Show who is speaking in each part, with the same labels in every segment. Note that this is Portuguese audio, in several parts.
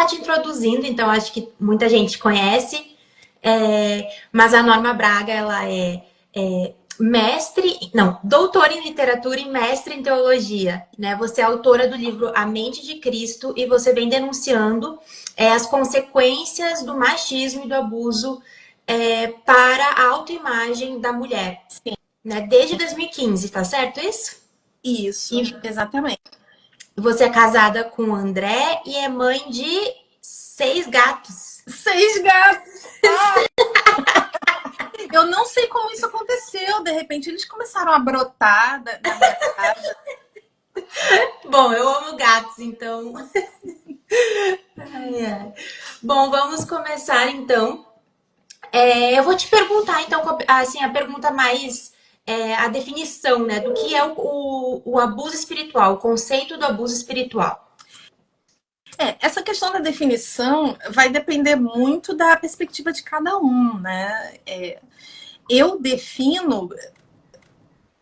Speaker 1: começar te introduzindo, então acho que muita gente conhece, mas a Norma Braga, ela é doutora em literatura e mestre em teologia, né? Você é autora do livro A Mente de Cristo e você vem denunciando as consequências do machismo e do abuso para a autoimagem da mulher,
Speaker 2: Sim.
Speaker 1: Né? Desde 2015, tá certo isso?
Speaker 2: Isso, exatamente.
Speaker 1: Você é casada com o André e é mãe de 6 gatos.
Speaker 2: 6 gatos! Ah! Eu não sei como isso aconteceu. De repente, eles começaram a brotar na minha casa.
Speaker 1: Bom, eu amo gatos, então. Ai, ai. Bom, vamos começar então. Eu vou te perguntar, então, assim, a pergunta mais. A definição, né, do que é o abuso espiritual, o conceito do abuso espiritual.
Speaker 2: Essa questão da definição vai depender muito da perspectiva de cada um, né? Eu defino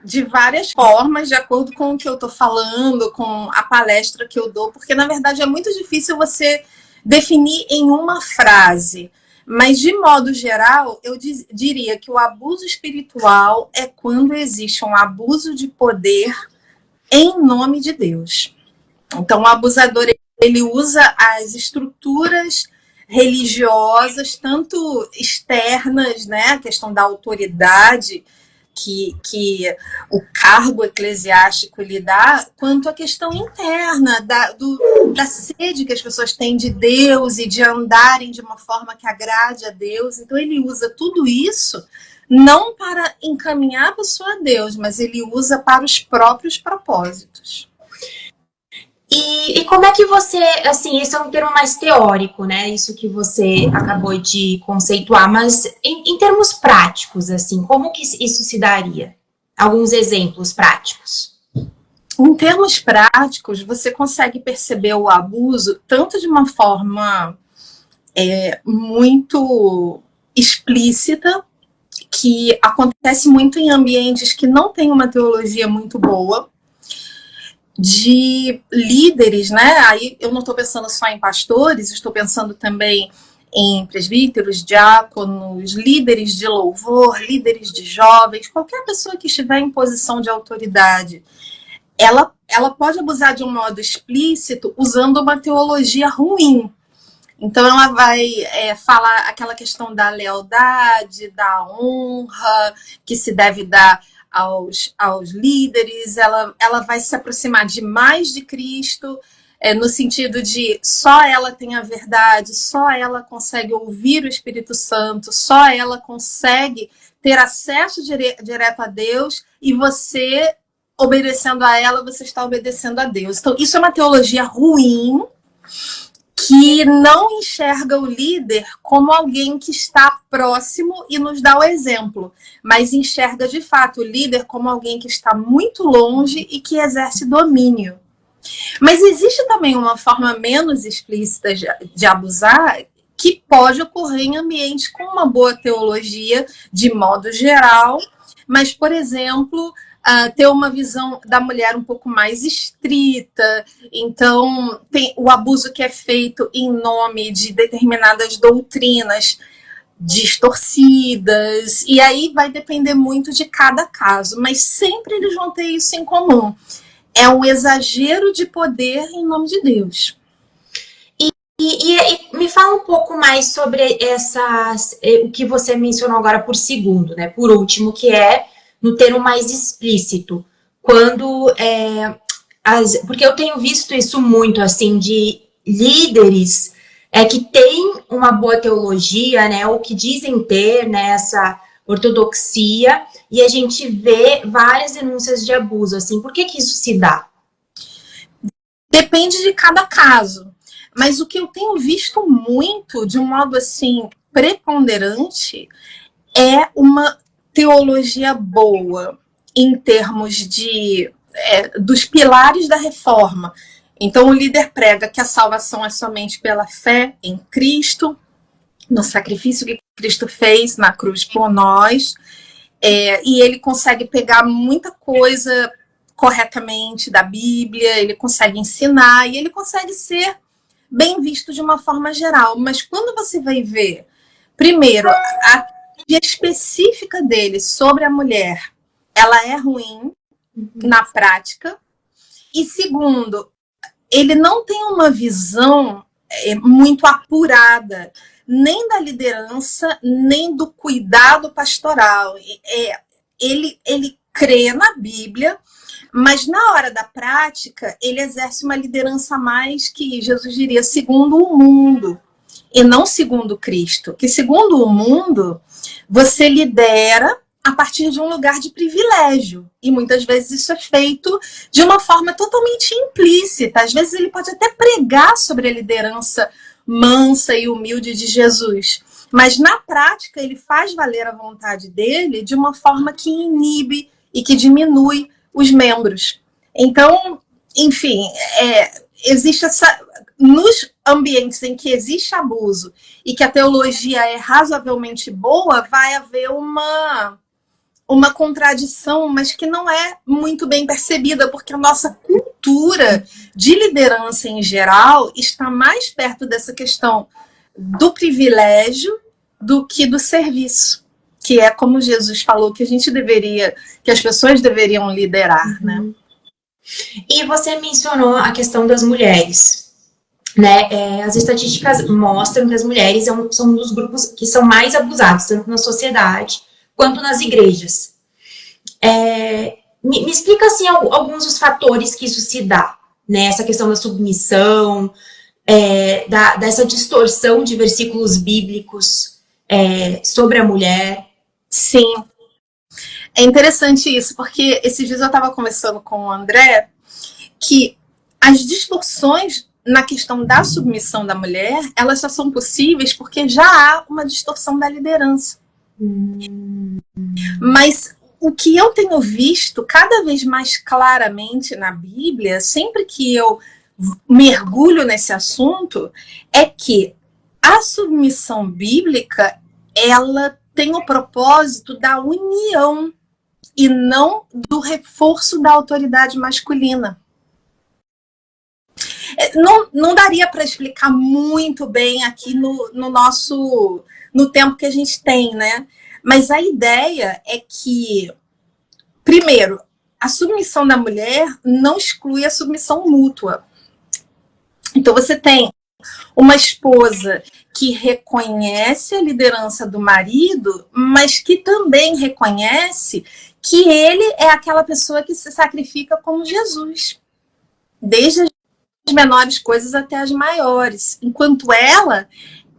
Speaker 2: de várias formas, de acordo com o que eu estou falando, com a palestra que eu dou, porque na verdade é muito difícil você definir em uma frase. Mas, de modo geral, eu diria que o abuso espiritual é quando existe um abuso de poder em nome de Deus. Então, o abusador, ele usa as estruturas religiosas, tanto externas, né, a questão da autoridade que o cargo eclesiástico lhe dá, quanto a questão interna da sede que as pessoas têm de Deus e de andarem de uma forma que agrade a Deus. Então ele usa tudo isso não para encaminhar a pessoa a Deus, mas ele usa para os próprios propósitos.
Speaker 1: E como é que você, assim, isso é um termo mais teórico, né? Isso que você acabou de conceituar, mas em termos práticos, assim, como que isso se daria? Alguns exemplos práticos.
Speaker 2: Em termos práticos, você consegue perceber o abuso tanto de uma forma muito explícita, que acontece muito em ambientes que não têm uma teologia muito boa, de líderes, né? Aí eu não estou pensando só em pastores, estou pensando também em presbíteros, diáconos, líderes de louvor, líderes de jovens, qualquer pessoa que estiver em posição de autoridade. Ela pode abusar de um modo explícito usando uma teologia ruim. Então ela vai falar aquela questão da lealdade, da honra, que se deve dar aos líderes, ela vai se aproximar demais de Cristo, no sentido de só ela tem a verdade, só ela consegue ouvir o Espírito Santo, só ela consegue ter acesso direto a Deus, e você, obedecendo a ela, você está obedecendo a Deus. Então isso é uma teologia ruim, que não enxerga o líder como alguém que está próximo e nos dá o exemplo, mas enxerga de fato o líder como alguém que está muito longe e que exerce domínio. Mas existe também uma forma menos explícita de abusar, que pode ocorrer em ambientes com uma boa teologia, de modo geral, mas, por exemplo, ter uma visão da mulher um pouco mais estrita. Então, tem o abuso que é feito em nome de determinadas doutrinas distorcidas, e aí vai depender muito de cada caso, mas sempre eles vão ter isso em comum. É um exagero de poder em nome de Deus.
Speaker 1: E me fala um pouco mais sobre o que você mencionou agora por segundo, né? Por último, que é no termo mais explícito. Quando porque eu tenho visto isso muito, assim, de líderes que têm uma boa teologia, né? Ou que dizem ter, né, essa ortodoxia, e a gente vê várias denúncias de abuso, assim. Por que isso se dá?
Speaker 2: Depende de cada caso. Mas o que eu tenho visto muito, de um modo assim preponderante, é uma teologia boa em termos dos pilares da reforma. Então o líder prega que a salvação é somente pela fé em Cristo, no sacrifício que Cristo fez na cruz por nós, e ele consegue pegar muita coisa corretamente da Bíblia, ele consegue ensinar e ele consegue ser bem visto de uma forma geral. Mas quando você vai ver, primeiro, a teoria específica dele sobre a mulher, ela é ruim na prática. E segundo, ele não tem uma visão muito apurada, nem da liderança, nem do cuidado pastoral. Ele crê na Bíblia, mas na hora da prática, ele exerce uma liderança mais que Jesus diria segundo o mundo, e não segundo Cristo. Que segundo o mundo, você lidera a partir de um lugar de privilégio. E muitas vezes isso é feito de uma forma totalmente implícita. Às vezes ele pode até pregar sobre a liderança mansa e humilde de Jesus. Mas na prática ele faz valer a vontade dele de uma forma que inibe e que diminui os membros. Então, enfim, existe essa... Nos ambientes em que existe abuso e que a teologia é razoavelmente boa, vai haver uma contradição, mas que não é muito bem percebida, porque a nossa cultura de liderança em geral está mais perto dessa questão do privilégio do que do serviço, que é como Jesus falou que que as pessoas deveriam liderar, né?
Speaker 1: E você mencionou a questão das mulheres, né? As estatísticas mostram que as mulheres são um dos grupos que são mais abusados, tanto na sociedade quanto nas igrejas. Me explica, assim, alguns dos fatores que isso se dá, né? Essa questão da submissão, dessa distorção de versículos bíblicos sobre a mulher.
Speaker 2: Sim. É interessante isso, porque esses dias eu estava conversando com o André que as distorções na questão da submissão da mulher, elas só são possíveis porque já há uma distorção da liderança. Mas o que eu tenho visto cada vez mais claramente na Bíblia, sempre que eu mergulho nesse assunto, é que a submissão bíblica, ela tem o propósito da união e não do reforço da autoridade masculina. Não daria para explicar muito bem aqui no tempo que a gente tem, né? Mas a ideia é que, primeiro, a submissão da mulher não exclui a submissão mútua. Então você tem uma esposa que reconhece a liderança do marido, mas que também reconhece que ele é aquela pessoa que se sacrifica como Jesus, desde as menores coisas até as maiores. Enquanto ela,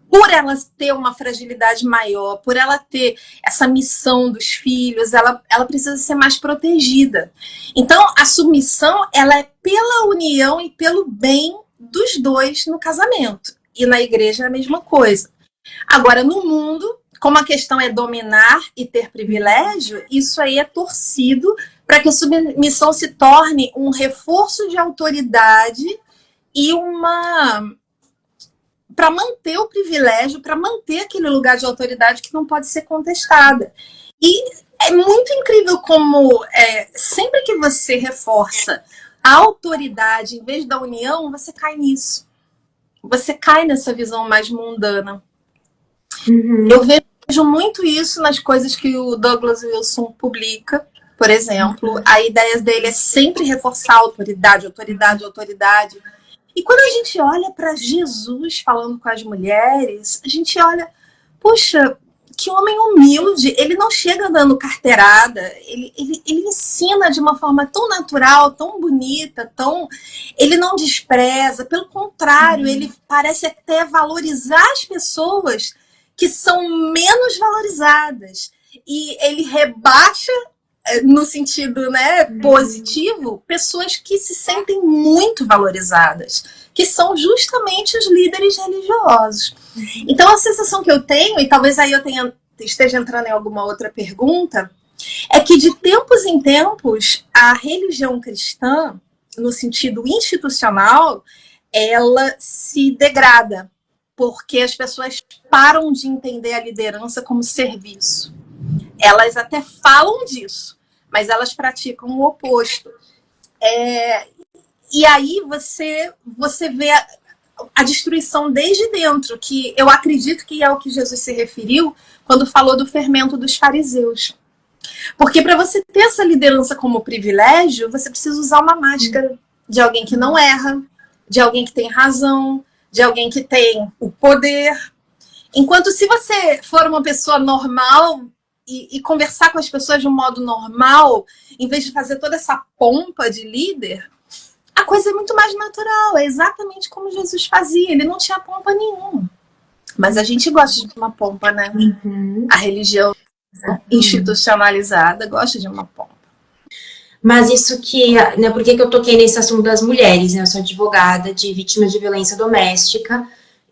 Speaker 2: por ela ter uma fragilidade maior, por ela ter essa missão dos filhos, ela precisa ser mais protegida. Então, a submissão, ela é pela união e pelo bem dos dois no casamento. E na igreja é a mesma coisa. Agora, no mundo, como a questão é dominar e ter privilégio, isso aí é torcido para que a submissão se torne um reforço de autoridade e para manter o privilégio, para manter aquele lugar de autoridade que não pode ser contestada. E é muito incrível como sempre que você reforça a autoridade em vez da união, você cai nisso. Você cai nessa visão mais mundana. Uhum. Eu vejo muito isso nas coisas que o Douglas Wilson publica, por exemplo. A ideia dele é sempre reforçar a autoridade, autoridade, autoridade. E quando a gente olha para Jesus falando com as mulheres, a gente olha, puxa, que homem humilde, ele não chega dando carteirada, ele ensina de uma forma tão natural, tão bonita, ele não despreza, pelo contrário, ele parece até valorizar as pessoas que são menos valorizadas. E ele rebaixa, no sentido, né, positivo, pessoas que se sentem muito valorizadas, que são justamente os líderes religiosos. Então, a sensação que eu tenho, e talvez aí eu esteja entrando em alguma outra pergunta, é que de tempos em tempos, a religião cristã, no sentido institucional, ela se degrada, porque as pessoas param de entender a liderança como serviço. Elas até falam disso, mas elas praticam o oposto. E aí você vê a destruição desde dentro, que eu acredito que é o que Jesus se referiu quando falou do fermento dos fariseus. Porque para você ter essa liderança como privilégio, você precisa usar uma máscara de alguém que não erra, de alguém que tem razão, de alguém que tem o poder. Enquanto se você for uma pessoa normal e conversar com as pessoas de um modo normal, em vez de fazer toda essa pompa de líder, a coisa é muito mais natural. É exatamente como Jesus fazia. Ele não tinha pompa nenhuma. Mas a gente gosta de uma pompa, né? A religião institucionalizada gosta de uma pompa.
Speaker 1: Mas isso que, né, por que eu toquei nesse assunto das mulheres, né? Eu sou advogada de vítimas de violência doméstica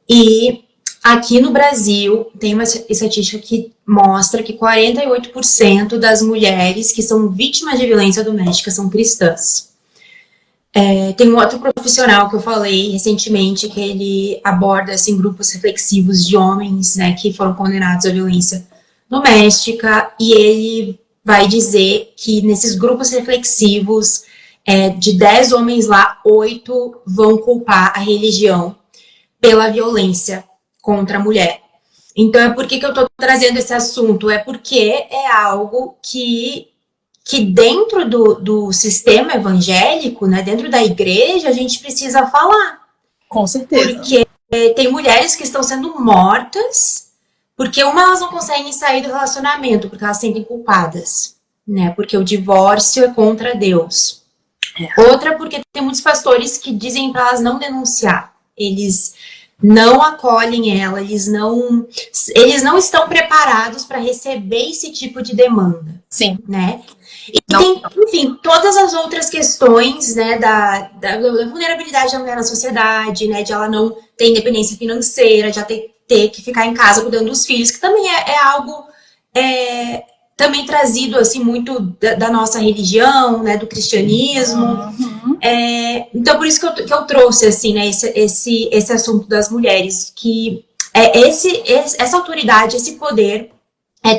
Speaker 1: e aqui no Brasil tem uma estatística que mostra que 48% das mulheres que são vítimas de violência doméstica são cristãs. Tem um outro profissional que eu falei recentemente que ele aborda assim, grupos reflexivos de homens, né, que foram condenados à violência doméstica, e ele vai dizer que nesses grupos reflexivos, de 10 homens lá, 8 vão culpar a religião pela violência contra a mulher. Então, por que eu estou trazendo esse assunto? É porque é algo que dentro do sistema evangélico, né, dentro da igreja, a gente precisa falar.
Speaker 2: Com certeza.
Speaker 1: Porque tem mulheres que estão sendo mortas porque elas não conseguem sair do relacionamento, porque elas se sentem culpadas, né? Porque o divórcio é contra Deus. Outra, porque tem muitos pastores que dizem para elas não denunciar. Eles não acolhem ela, eles não estão preparados para receber esse tipo de demanda.
Speaker 2: Sim.
Speaker 1: Né? E tem, enfim, todas as outras questões, né, da vulnerabilidade da mulher na sociedade, né, de ela não ter independência financeira, de ela ter que ficar em casa cuidando dos filhos, que também é algo também trazido, assim, muito da nossa religião, né, do cristianismo. Então, por isso que eu trouxe, assim, né, esse assunto das mulheres, que essa autoridade, esse poder,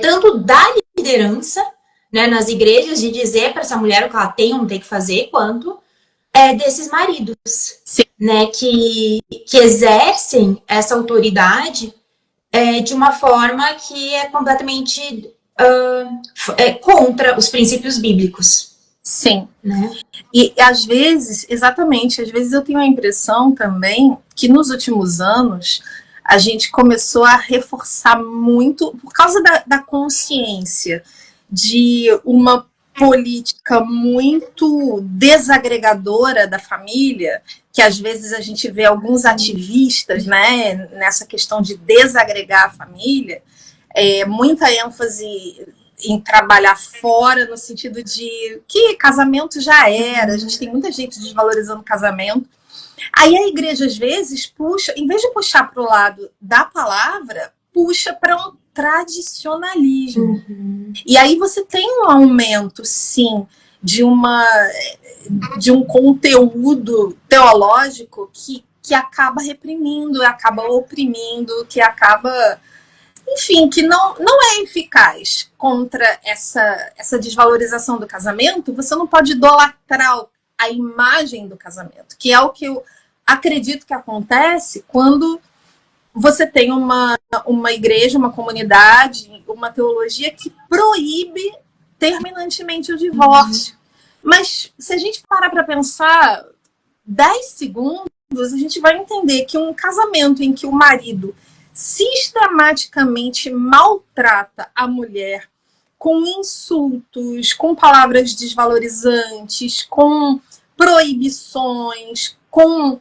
Speaker 1: tanto da liderança, né, nas igrejas, de dizer para essa mulher o que ela tem ou não tem que fazer, quanto desses maridos, né, que exercem essa autoridade de uma forma que é completamente contra os princípios bíblicos.
Speaker 2: Sim.
Speaker 1: Né?
Speaker 2: E às vezes, exatamente, às vezes eu tenho a impressão também que nos últimos anos a gente começou a reforçar muito, por causa da consciência de uma política muito desagregadora da família, que às vezes a gente vê alguns ativistas, né, nessa questão de desagregar a família, muita ênfase em trabalhar fora, no sentido de que casamento já era, a gente tem muita gente desvalorizando o casamento. Aí a igreja, às vezes, puxa, em vez de puxar para o lado da palavra, puxa para um tradicionalismo. E aí você tem um aumento, sim, de um conteúdo teológico que acaba reprimindo, acaba oprimindo, que acaba, enfim, que não é eficaz contra essa desvalorização do casamento. Você não pode idolatrar a imagem do casamento, que é o que eu acredito que acontece quando você tem uma igreja, uma comunidade, uma teologia que proíbe terminantemente o divórcio. Mas se a gente parar para pensar 10 segundos, a gente vai entender que um casamento em que o marido sistematicamente maltrata a mulher com insultos, com palavras desvalorizantes, com proibições, com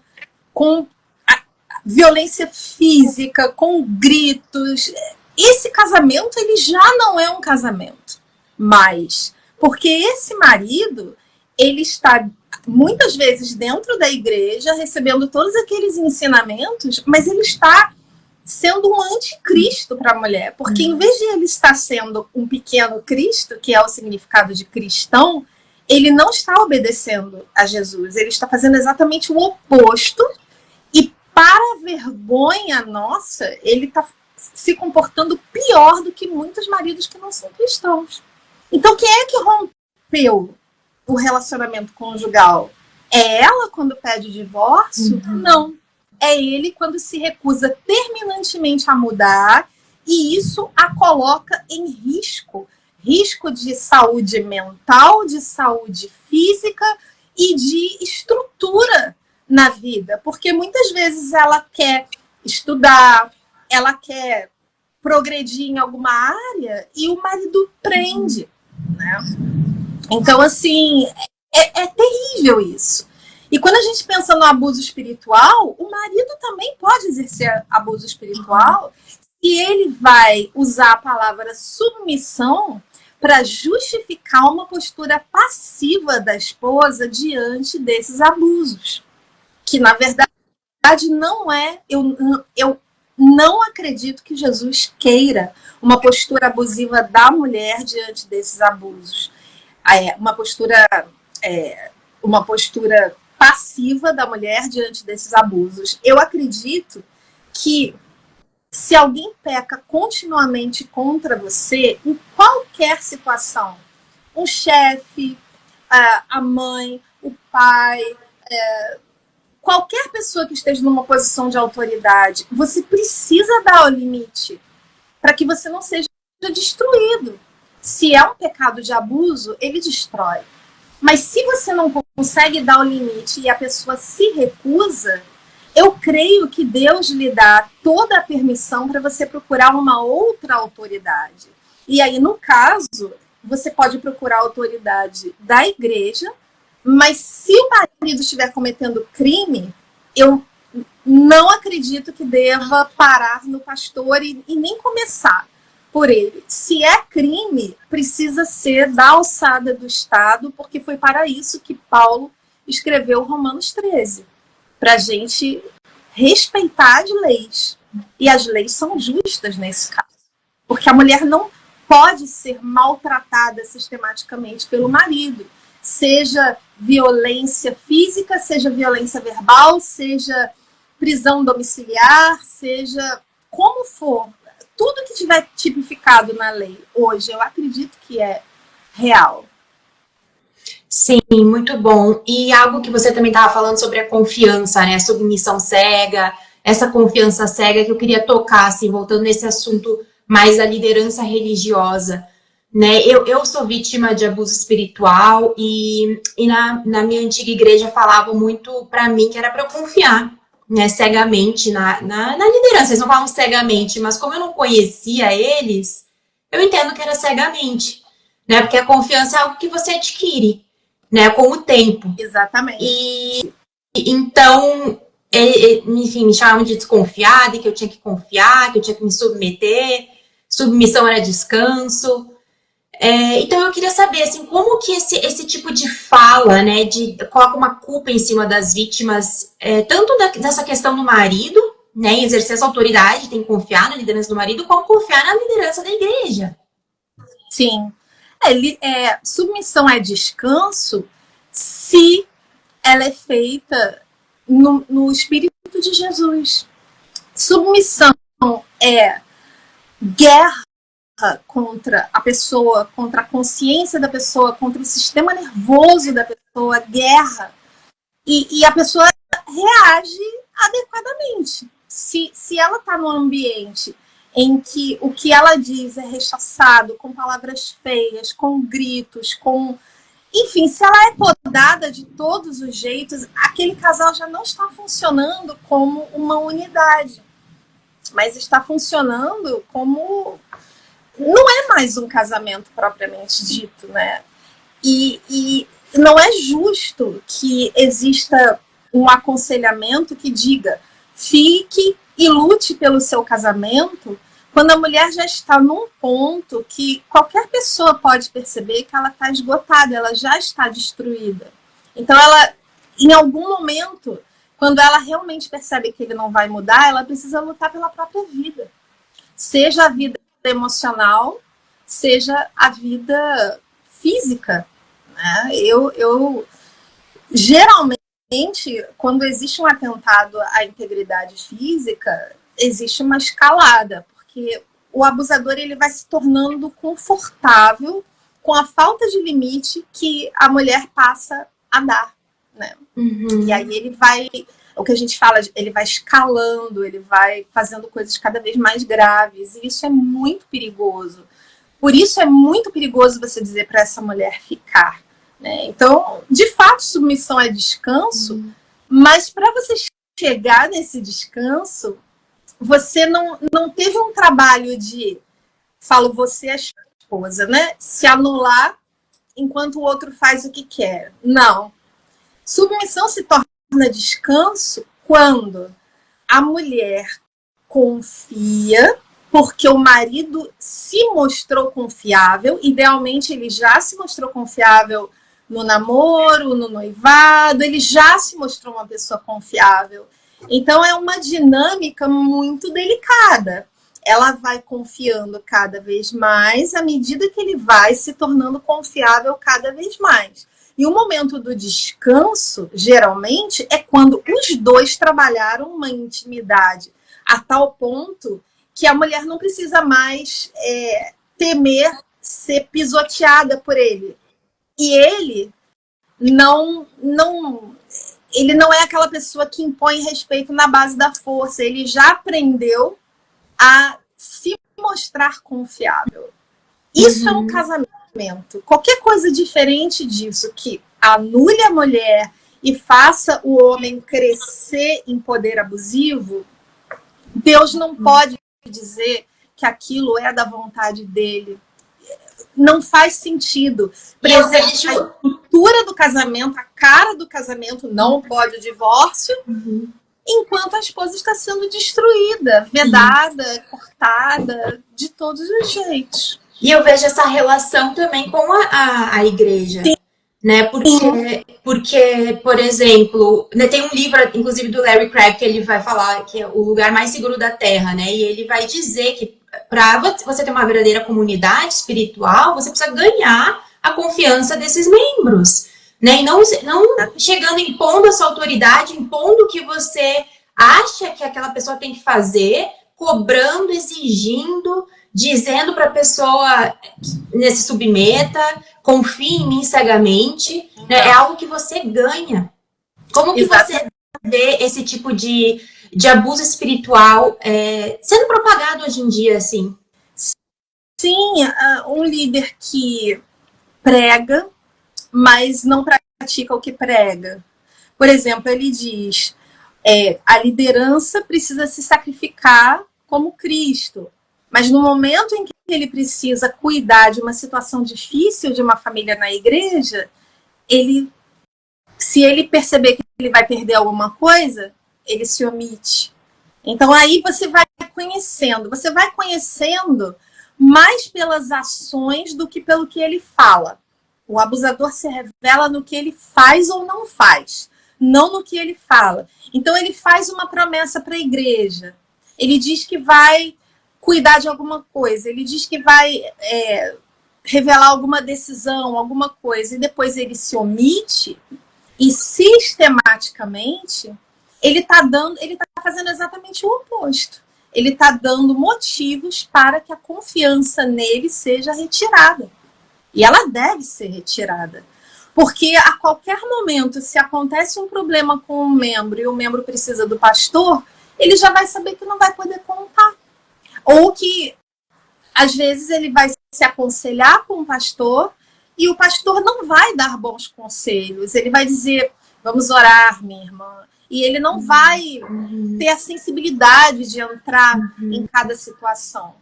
Speaker 2: violência física, com gritos. Esse casamento, ele já não é um casamento mais, porque esse marido, ele está muitas vezes dentro da igreja, recebendo todos aqueles ensinamentos, mas ele está sendo um anticristo para a mulher, porque em vez de ele estar sendo um pequeno Cristo, que é o significado de cristão, ele não está obedecendo a Jesus, ele está fazendo exatamente o oposto. Para a vergonha nossa, ele está se comportando pior do que muitos maridos que não são cristãos. Então, quem é que rompeu o relacionamento conjugal? É ela quando pede o divórcio? Não. é ele quando se recusa terminantemente a mudar, e isso a coloca em risco. Risco de saúde mental, de saúde física e de estrutura na vida. Porque muitas vezes ela quer estudar, ela quer progredir em alguma área e o marido prende, né? Então, assim, é terrível isso. E quando a gente pensa no abuso espiritual, o marido também pode exercer abuso espiritual e ele vai usar a palavra submissão para justificar uma postura passiva da esposa diante desses abusos. Que, na verdade, não é... Eu não acredito que Jesus queira uma postura abusiva da mulher diante desses abusos. Uma postura passiva da mulher diante desses abusos. Eu acredito que se alguém peca continuamente contra você, em qualquer situação, um chefe, a mãe, o pai, qualquer pessoa que esteja numa posição de autoridade, você precisa dar o limite para que você não seja destruído. Se é um pecado de abuso, ele destrói. Mas se você não consegue dar o limite e a pessoa se recusa, eu creio que Deus lhe dá toda a permissão para você procurar uma outra autoridade. E aí, no caso, você pode procurar a autoridade da igreja, mas se o marido estiver cometendo crime, eu não acredito que deva parar no pastor e nem começar por ele. Se é crime, precisa ser da alçada do Estado, porque foi para isso que Paulo escreveu Romanos 13, para a gente respeitar as leis. E as leis são justas nesse caso, porque a mulher não pode ser maltratada sistematicamente pelo marido, seja violência física, seja violência verbal, seja prisão domiciliar, seja como for. Tudo que tiver tipificado na lei hoje, eu acredito que é real.
Speaker 1: Sim, muito bom. E algo que você também estava falando sobre a confiança, né? Submissão cega, essa confiança cega que eu queria tocar, assim, voltando nesse assunto mais da liderança religiosa, né? Eu sou vítima de abuso espiritual e na minha antiga igreja falavam muito para mim que era para eu confiar, né, cegamente na liderança. Eles não falam cegamente, mas como eu não conhecia eles, eu entendo que era cegamente, né? Porque a confiança é algo que você adquire, né, com o tempo.
Speaker 2: Exatamente.
Speaker 1: E então, enfim, me chamavam de desconfiada, que eu tinha que confiar, que eu tinha que me submeter. Submissão era descanso. Então eu queria saber, assim, como que esse tipo de fala, né, coloca uma culpa em cima das vítimas, tanto dessa questão do marido, né, em exercer essa autoridade, tem que confiar na liderança do marido, como confiar na liderança da igreja.
Speaker 2: Sim. Submissão é descanso se ela é feita no Espírito de Jesus. Submissão é guerra contra a pessoa, contra a consciência da pessoa, contra o sistema nervoso da pessoa, guerra. E a pessoa reage adequadamente. Se ela está num ambiente em que o que ela diz é rechaçado, com palavras feias, com gritos, enfim, se ela é podada de todos os jeitos, aquele casal já não está funcionando como uma unidade, mas está funcionando como... Não é mais um casamento propriamente dito, né? E não é justo que exista um aconselhamento que diga fique e lute pelo seu casamento, quando a mulher já está num ponto que qualquer pessoa pode perceber que ela está esgotada, ela já está destruída. Então, ela, em algum momento, quando ela realmente percebe que ele não vai mudar, ela precisa lutar pela própria vida. Seja a vida emocional, seja a vida física, né? Eu geralmente, quando existe um atentado à integridade física, existe uma escalada, porque o abusador ele vai se tornando confortável com a falta de limite que a mulher passa a dar, né? Uhum. E aí ele vai o que a gente fala, ele vai escalando, ele vai fazendo coisas cada vez mais graves, e isso é muito perigoso. Por isso é muito perigoso você dizer para essa mulher ficar, né? Então, de fato, submissão é descanso, mas para você chegar nesse descanso, você não teve um trabalho de, falo você a esposa, né? Se anular enquanto o outro faz o que quer. Não. Submissão se torna descanso quando a mulher confia, porque o marido se mostrou confiável, idealmente ele já se mostrou confiável no namoro, no noivado, ele já se mostrou uma pessoa confiável. Então é uma dinâmica muito delicada. Ela vai confiando cada vez mais à medida que ele vai se tornando confiável cada vez mais. E o momento do descanso, geralmente, é quando os dois trabalharam uma intimidade a tal ponto que a mulher não precisa mais temer ser pisoteada por ele. E ele ele não é aquela pessoa que impõe respeito na base da força. Ele já aprendeu a se mostrar confiável. Isso é um casamento. Qualquer coisa diferente disso, que anule a mulher e faça o homem crescer em poder abusivo, Deus não pode dizer que aquilo é da vontade dele. Não faz sentido. Preservar a estrutura do casamento, a cara do casamento, não pode o divórcio, enquanto a esposa está sendo destruída, vedada, cortada, de todos os jeitos.
Speaker 1: E eu vejo essa relação também com a igreja. Sim. Né? Porque, por exemplo, né, tem um livro, inclusive, do Larry Craig, que ele vai falar que é o lugar mais seguro da Terra, né? E ele vai dizer que para você ter uma verdadeira comunidade espiritual, você precisa ganhar a confiança desses membros, né? E não chegando impondo a sua autoridade, impondo o que você acha que aquela pessoa tem que fazer, cobrando, exigindo, dizendo para a pessoa se submeta, confie em mim cegamente, né? É algo que você ganha. Como que você vê esse tipo de abuso espiritual sendo propagado hoje em dia, assim?
Speaker 2: Sim, um líder que prega, mas não pratica o que prega. Por exemplo, ele diz, a liderança precisa se sacrificar como Cristo. Mas no momento em que ele precisa cuidar de uma situação difícil de uma família na igreja, se ele perceber que ele vai perder alguma coisa, ele se omite. Então aí você vai conhecendo mais pelas ações do que pelo que ele fala. O abusador se revela no que ele faz ou não faz, não no que ele fala. Então ele faz uma promessa para a igreja. Ele diz que vai cuidar de alguma coisa, ele diz que vai revelar alguma decisão, alguma coisa, e depois ele se omite, e sistematicamente ele está fazendo exatamente o oposto. Ele está dando motivos para que a confiança nele seja retirada. E ela deve ser retirada. Porque a qualquer momento, se acontece um problema com um membro e o membro precisa do pastor, ele já vai saber que não vai poder contar. Ou que, às vezes, ele vai se aconselhar com o pastor e o pastor não vai dar bons conselhos. Ele vai dizer, vamos orar, minha irmã. E ele não vai ter a sensibilidade de entrar em cada situação.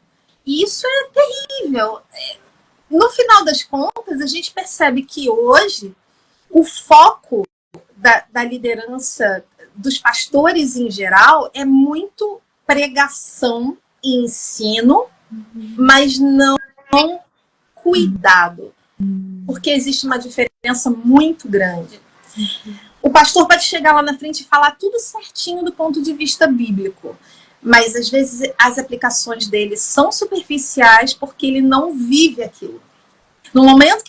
Speaker 2: E isso é terrível. No final das contas, a gente percebe que hoje o foco da liderança dos pastores em geral é muito pregação e ensino, mas não cuidado, porque existe uma diferença muito grande. O pastor pode chegar lá na frente e falar tudo certinho do ponto de vista bíblico, mas às vezes as aplicações dele são superficiais porque ele não vive aquilo. No momento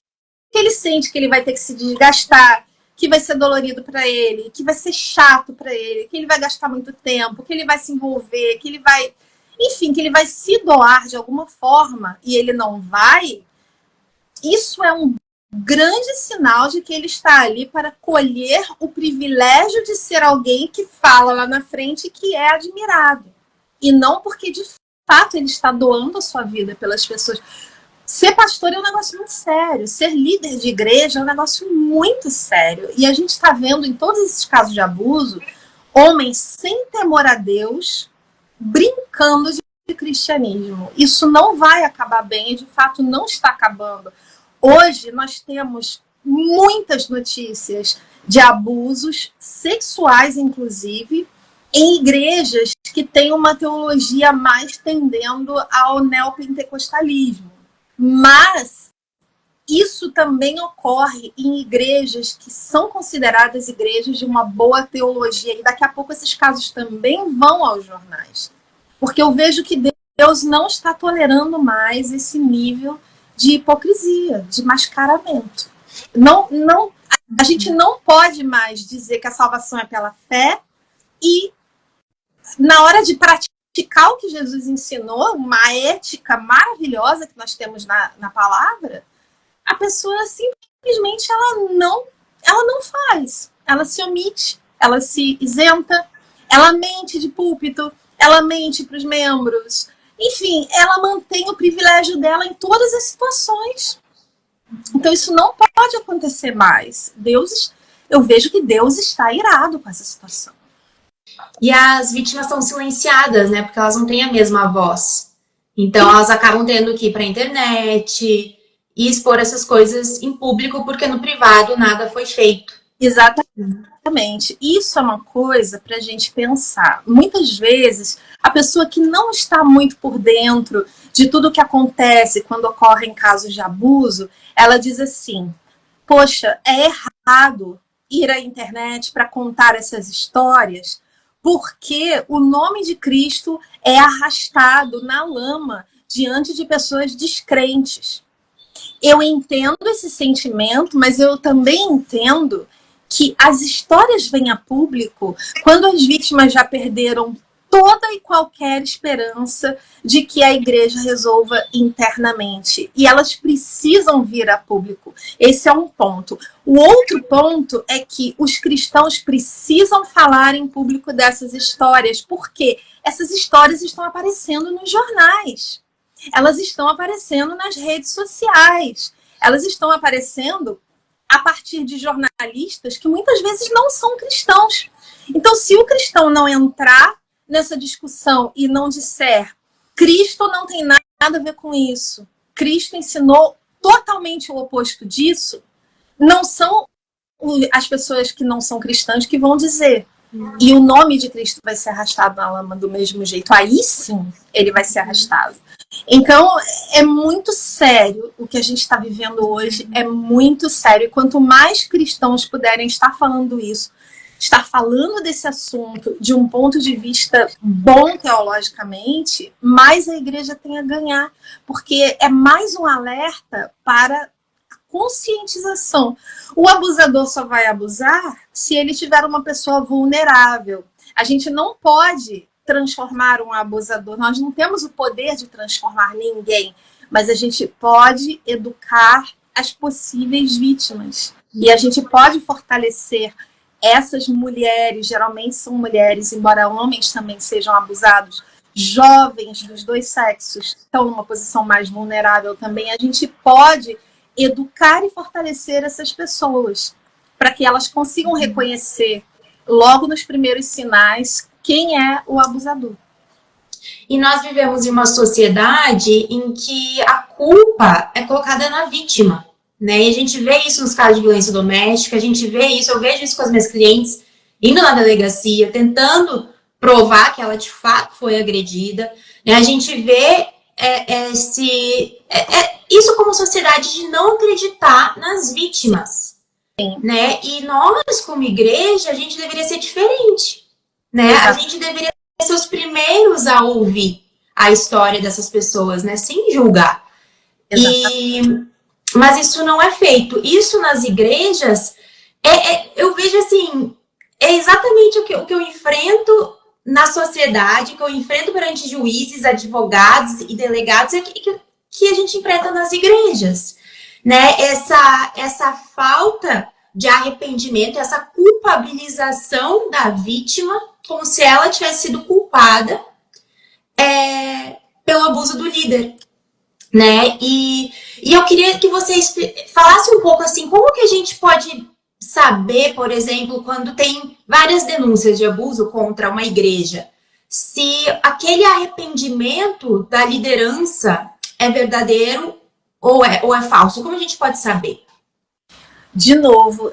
Speaker 2: que ele sente que ele vai ter que se desgastar, que vai ser dolorido para ele, que vai ser chato para ele, que ele vai gastar muito tempo, que ele vai se envolver, que ele vai... Enfim, que ele vai se doar de alguma forma e ele não vai, isso é um grande sinal de que ele está ali para colher o privilégio de ser alguém que fala lá na frente e que é admirado. E não porque, de fato, ele está doando a sua vida pelas pessoas. Ser pastor é um negócio muito sério. Ser líder de igreja é um negócio muito sério. E a gente está vendo em todos esses casos de abuso, homens sem temor a Deus brincando de cristianismo. Isso não vai acabar bem e, de fato, não está acabando. Hoje nós temos muitas notícias de abusos sexuais, inclusive, em igrejas que têm uma teologia mais tendendo ao neopentecostalismo. Mas isso também ocorre em igrejas que são consideradas igrejas de uma boa teologia. E daqui a pouco esses casos também vão aos jornais. Porque eu vejo que Deus não está tolerando mais esse nível de hipocrisia, de mascaramento. A gente não pode mais dizer que a salvação é pela fé e, na hora de praticar o que Jesus ensinou, uma ética maravilhosa que nós temos na palavra, a pessoa simplesmente ela não faz. Ela se omite, ela se isenta, ela mente de púlpito, ela mente para os membros. Enfim, ela mantém o privilégio dela em todas as situações. Então, isso não pode acontecer mais. Eu vejo que Deus está irado com essa situação.
Speaker 1: E as vítimas são silenciadas, né? Porque elas não têm a mesma voz. Então, elas acabam tendo que ir para a internet e expor essas coisas em público, porque no privado nada foi feito.
Speaker 2: Exatamente. Isso é uma coisa para a gente pensar. Muitas vezes, a pessoa que não está muito por dentro de tudo o que acontece quando ocorrem casos de abuso, ela diz assim, poxa, é errado ir à internet para contar essas histórias, porque o nome de Cristo é arrastado na lama diante de pessoas descrentes. Eu entendo esse sentimento, mas eu também entendo que as histórias vêm a público quando as vítimas já perderam toda e qualquer esperança de que a igreja resolva internamente. E elas precisam vir a público. Esse é um ponto. O outro ponto é que os cristãos precisam falar em público dessas histórias, porque essas histórias estão aparecendo nos jornais. Elas estão aparecendo nas redes sociais. Elas estão aparecendo a partir de jornalistas que muitas vezes não são cristãos. Então, se o cristão não entrar nessa discussão e não disser Cristo não tem nada a ver com isso, Cristo ensinou totalmente o oposto disso, não são as pessoas que não são cristãs que vão dizer. E o nome de Cristo vai ser arrastado na lama do mesmo jeito. Aí sim, ele vai ser arrastado. Então, é muito sério o que a gente está vivendo hoje, é muito sério. E quanto mais cristãos puderem estar falando isso, estar falando desse assunto de um ponto de vista bom teologicamente, mais a igreja tem a ganhar. Porque é mais um alerta para a conscientização. O abusador só vai abusar se ele tiver uma pessoa vulnerável. A gente não pode transformar um abusador. Nós não temos o poder de transformar ninguém, mas a gente pode educar as possíveis vítimas. E a gente pode fortalecer essas mulheres, geralmente são mulheres, embora homens também sejam abusados, jovens dos dois sexos estão numa posição mais vulnerável também. A gente pode educar e fortalecer essas pessoas para que elas consigam reconhecer logo nos primeiros sinais quem é o abusador.
Speaker 1: E nós vivemos em uma sociedade em que a culpa é colocada na vítima, né? E a gente vê isso nos casos de violência doméstica, a gente vê isso, eu vejo isso com as minhas clientes indo na delegacia, tentando provar que ela de fato foi agredida, né? A gente vê isso como sociedade de não acreditar nas vítimas, né? E nós, como igreja, a gente deveria ser diferente. Né? A gente deveria ser os primeiros a ouvir a história dessas pessoas, né? Sem julgar. Mas isso não é feito. Isso nas igrejas, eu vejo assim, é exatamente o que eu enfrento na sociedade, que eu enfrento perante juízes, advogados e delegados, que a gente enfrenta nas igrejas. né? Essa falta de arrependimento, essa culpabilização da vítima, como se ela tivesse sido culpada pelo abuso do líder, né? E eu queria que vocês falassem um pouco assim, como que a gente pode saber, por exemplo, quando tem várias denúncias de abuso contra uma igreja, se aquele arrependimento da liderança é verdadeiro ou é falso? Como a gente pode saber?
Speaker 2: De novo,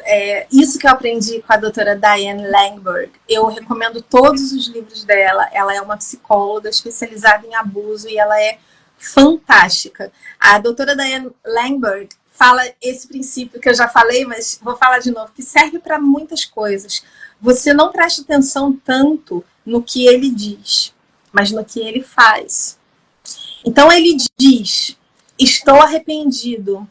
Speaker 2: isso que eu aprendi com a doutora Diane Langberg. Eu recomendo todos os livros dela. Ela é uma psicóloga especializada em abuso e ela é fantástica. A doutora Diane Langberg fala esse princípio que eu já falei, mas vou falar de novo, que serve para muitas coisas. Você não presta atenção tanto no que ele diz, mas no que ele faz. Então ele diz, estou arrependido,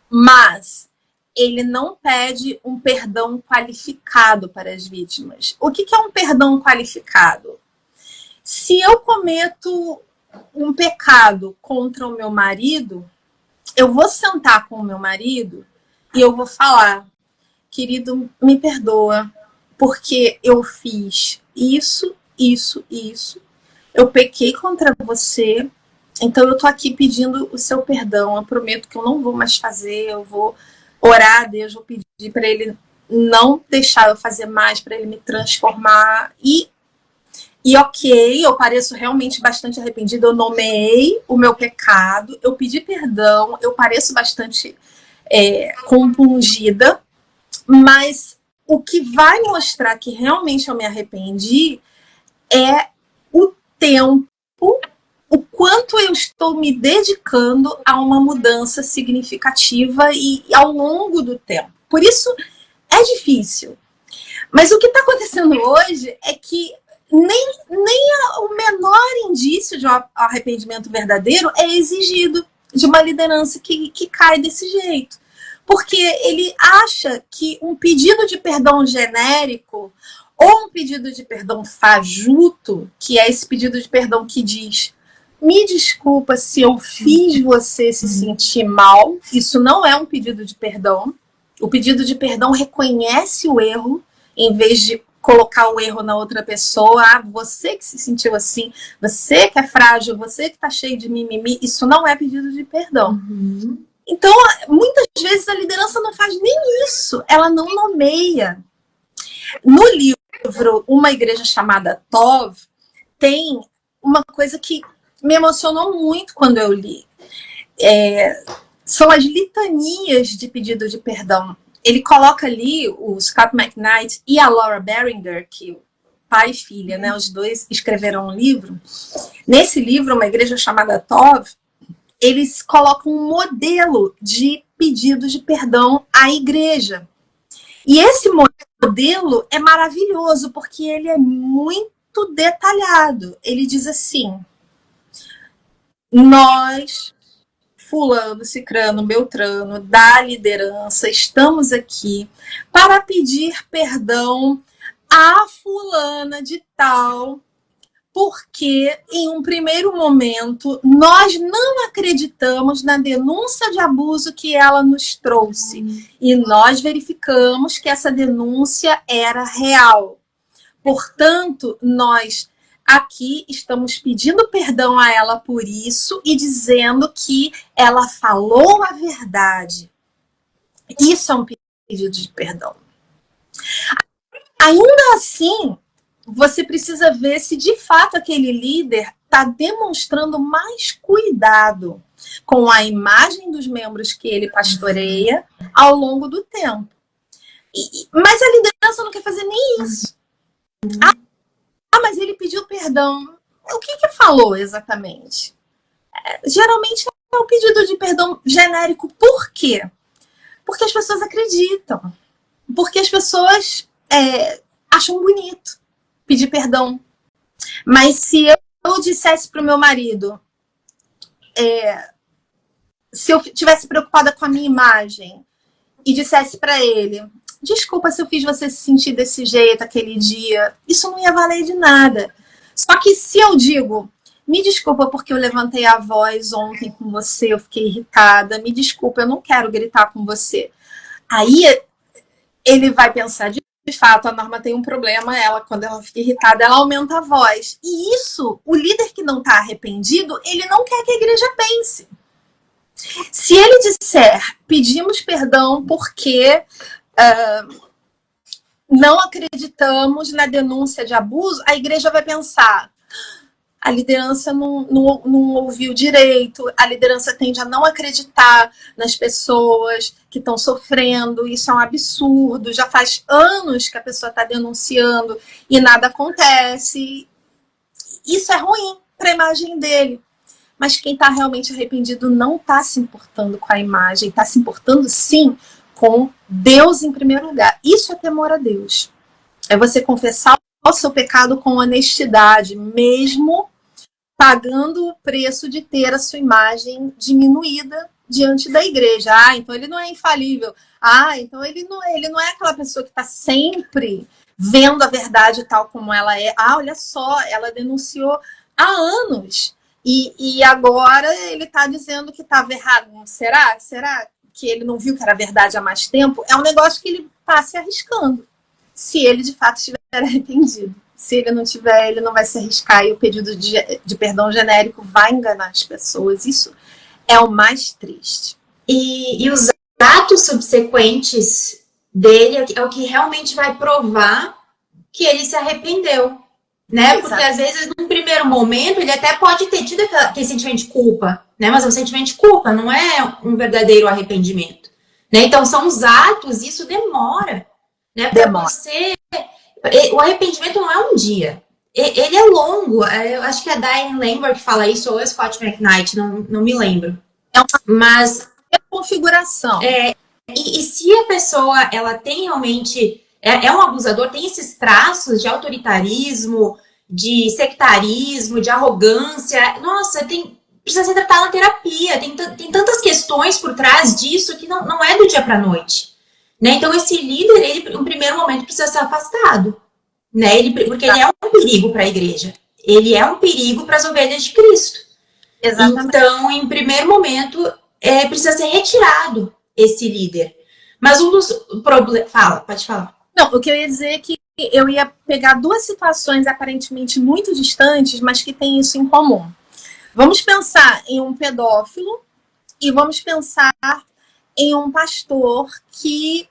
Speaker 2: mas ele não pede um perdão qualificado para as vítimas. O que é um perdão qualificado? Se eu cometo um pecado contra o meu marido, eu vou sentar com o meu marido e eu vou falar, querido, me perdoa, porque eu fiz isso, isso, isso. Eu pequei contra você, então eu tô aqui pedindo o seu perdão. Eu prometo que eu não vou mais fazer, eu vou orar a Deus, vou pedir para ele não deixar eu fazer mais, para ele me transformar. E ok, eu pareço realmente bastante arrependida, eu nomeei o meu pecado, eu pedi perdão, eu pareço bastante compungida, mas o que vai mostrar que realmente eu me arrependi é o tempo, o quanto eu estou me dedicando a uma mudança significativa e ao longo do tempo. Por isso é difícil. Mas o que está acontecendo hoje é que nem o menor indício de um arrependimento verdadeiro é exigido de uma liderança que cai desse jeito. Porque ele acha que um pedido de perdão genérico ou um pedido de perdão fajuto, que é esse pedido de perdão que diz: me desculpa se eu fiz você se sentir mal, isso não é um pedido de perdão. O pedido de perdão reconhece o erro, em vez de colocar o erro na outra pessoa. Ah, você que se sentiu assim, você que é frágil, você que tá cheio de mimimi, isso não é pedido de perdão.
Speaker 1: Uhum.
Speaker 2: Então, muitas vezes a liderança não faz nem isso, ela não nomeia. No livro Uma Igreja Chamada Tov, tem uma coisa que me emocionou muito quando eu li. São as litanias de pedido de perdão. Ele coloca ali o Scott McKnight e a Laura Barringer, que pai e filha, né, os dois escreveram um livro. Nesse livro, Uma Igreja Chamada Tov, eles colocam um modelo de pedido de perdão à igreja. E esse modelo é maravilhoso, porque ele é muito detalhado. Ele diz assim: nós, fulano, cicrano, beltrano, da liderança, estamos aqui para pedir perdão a fulana de tal, porque em um primeiro momento nós não acreditamos na denúncia de abuso que ela nos trouxe e nós verificamos que essa denúncia era real. Portanto, nós aqui estamos pedindo perdão a ela por isso e dizendo que ela falou a verdade. Isso é um pedido de perdão. Ainda assim, você precisa ver se de fato aquele líder está demonstrando mais cuidado com a imagem dos membros que ele pastoreia ao longo do tempo. Mas a liderança não quer fazer nem isso. Mas ele pediu perdão. O que falou exatamente? Geralmente é um pedido de perdão genérico. Por quê? Porque as pessoas acreditam. Porque as pessoas acham bonito pedir perdão. Mas se eu dissesse para o meu marido, se eu tivesse preocupada com a minha imagem e dissesse para ele: desculpa se eu fiz você se sentir desse jeito aquele dia, isso não ia valer de nada. Só que se eu digo: me desculpa porque eu levantei a voz ontem com você, eu fiquei irritada, me desculpa, eu não quero gritar com você. Aí ele vai pensar, de fato, a Norma tem um problema, ela, quando ela fica irritada, ela aumenta a voz. E isso, o líder que não está arrependido, ele não quer que a igreja pense. Se ele disser, pedimos perdão porque não acreditamos na denúncia de abuso, a igreja vai pensar, a liderança não ouviu direito, a liderança tende a não acreditar nas pessoas que estão sofrendo, isso é um absurdo, já faz anos que a pessoa está denunciando e nada acontece. Isso é ruim para a imagem dele. Mas quem está realmente arrependido não está se importando com a imagem, está se importando sim com Deus em primeiro lugar. Isso é temor a Deus. É você confessar o seu pecado com honestidade, mesmo pagando o preço de ter a sua imagem diminuída diante da igreja. Ah, então ele não é infalível. Ah, então ele não é aquela pessoa que está sempre vendo a verdade tal como ela é. Ah, olha só, ela denunciou há anos. E agora ele está dizendo que estava errado. Será? Será que ele não viu que era verdade há mais tempo? É um negócio que ele está se arriscando. Se ele de fato estiver arrependido. Se ele não tiver, ele não vai se arriscar e o pedido de perdão genérico vai enganar as pessoas. Isso é o mais triste.
Speaker 1: E os atos subsequentes dele é o que realmente vai provar que ele se arrependeu, né? Porque às vezes, num primeiro momento, ele até pode ter tido aquele sentimento de culpa, né? Mas é um sentimento de culpa, não é um verdadeiro arrependimento, né? Então, são os atos, isso demora, né? Para você... O arrependimento não é um dia. Ele é longo. Eu acho que é a Diane Lambert que fala isso, ou é Scott McKnight, não me lembro. Mas
Speaker 2: é configuração.
Speaker 1: E se a pessoa ela tem realmente... É um abusador, tem esses traços de autoritarismo, de sectarismo, de arrogância. Nossa, precisa ser tratado na terapia. Tem tantas questões por trás disso que não é do dia para a noite. Né? Então, esse líder, ele, no primeiro momento, precisa ser afastado. Né? Porque ele é um perigo para a igreja. Ele é um perigo para as ovelhas de Cristo.
Speaker 2: Exatamente.
Speaker 1: Então, em primeiro momento, precisa ser retirado esse líder. Mas um dos problemas... Pode falar.
Speaker 2: Não, o que eu ia dizer é que eu ia pegar duas situações aparentemente muito distantes, mas que têm isso em comum. Vamos pensar em um pedófilo e vamos pensar em um pastor que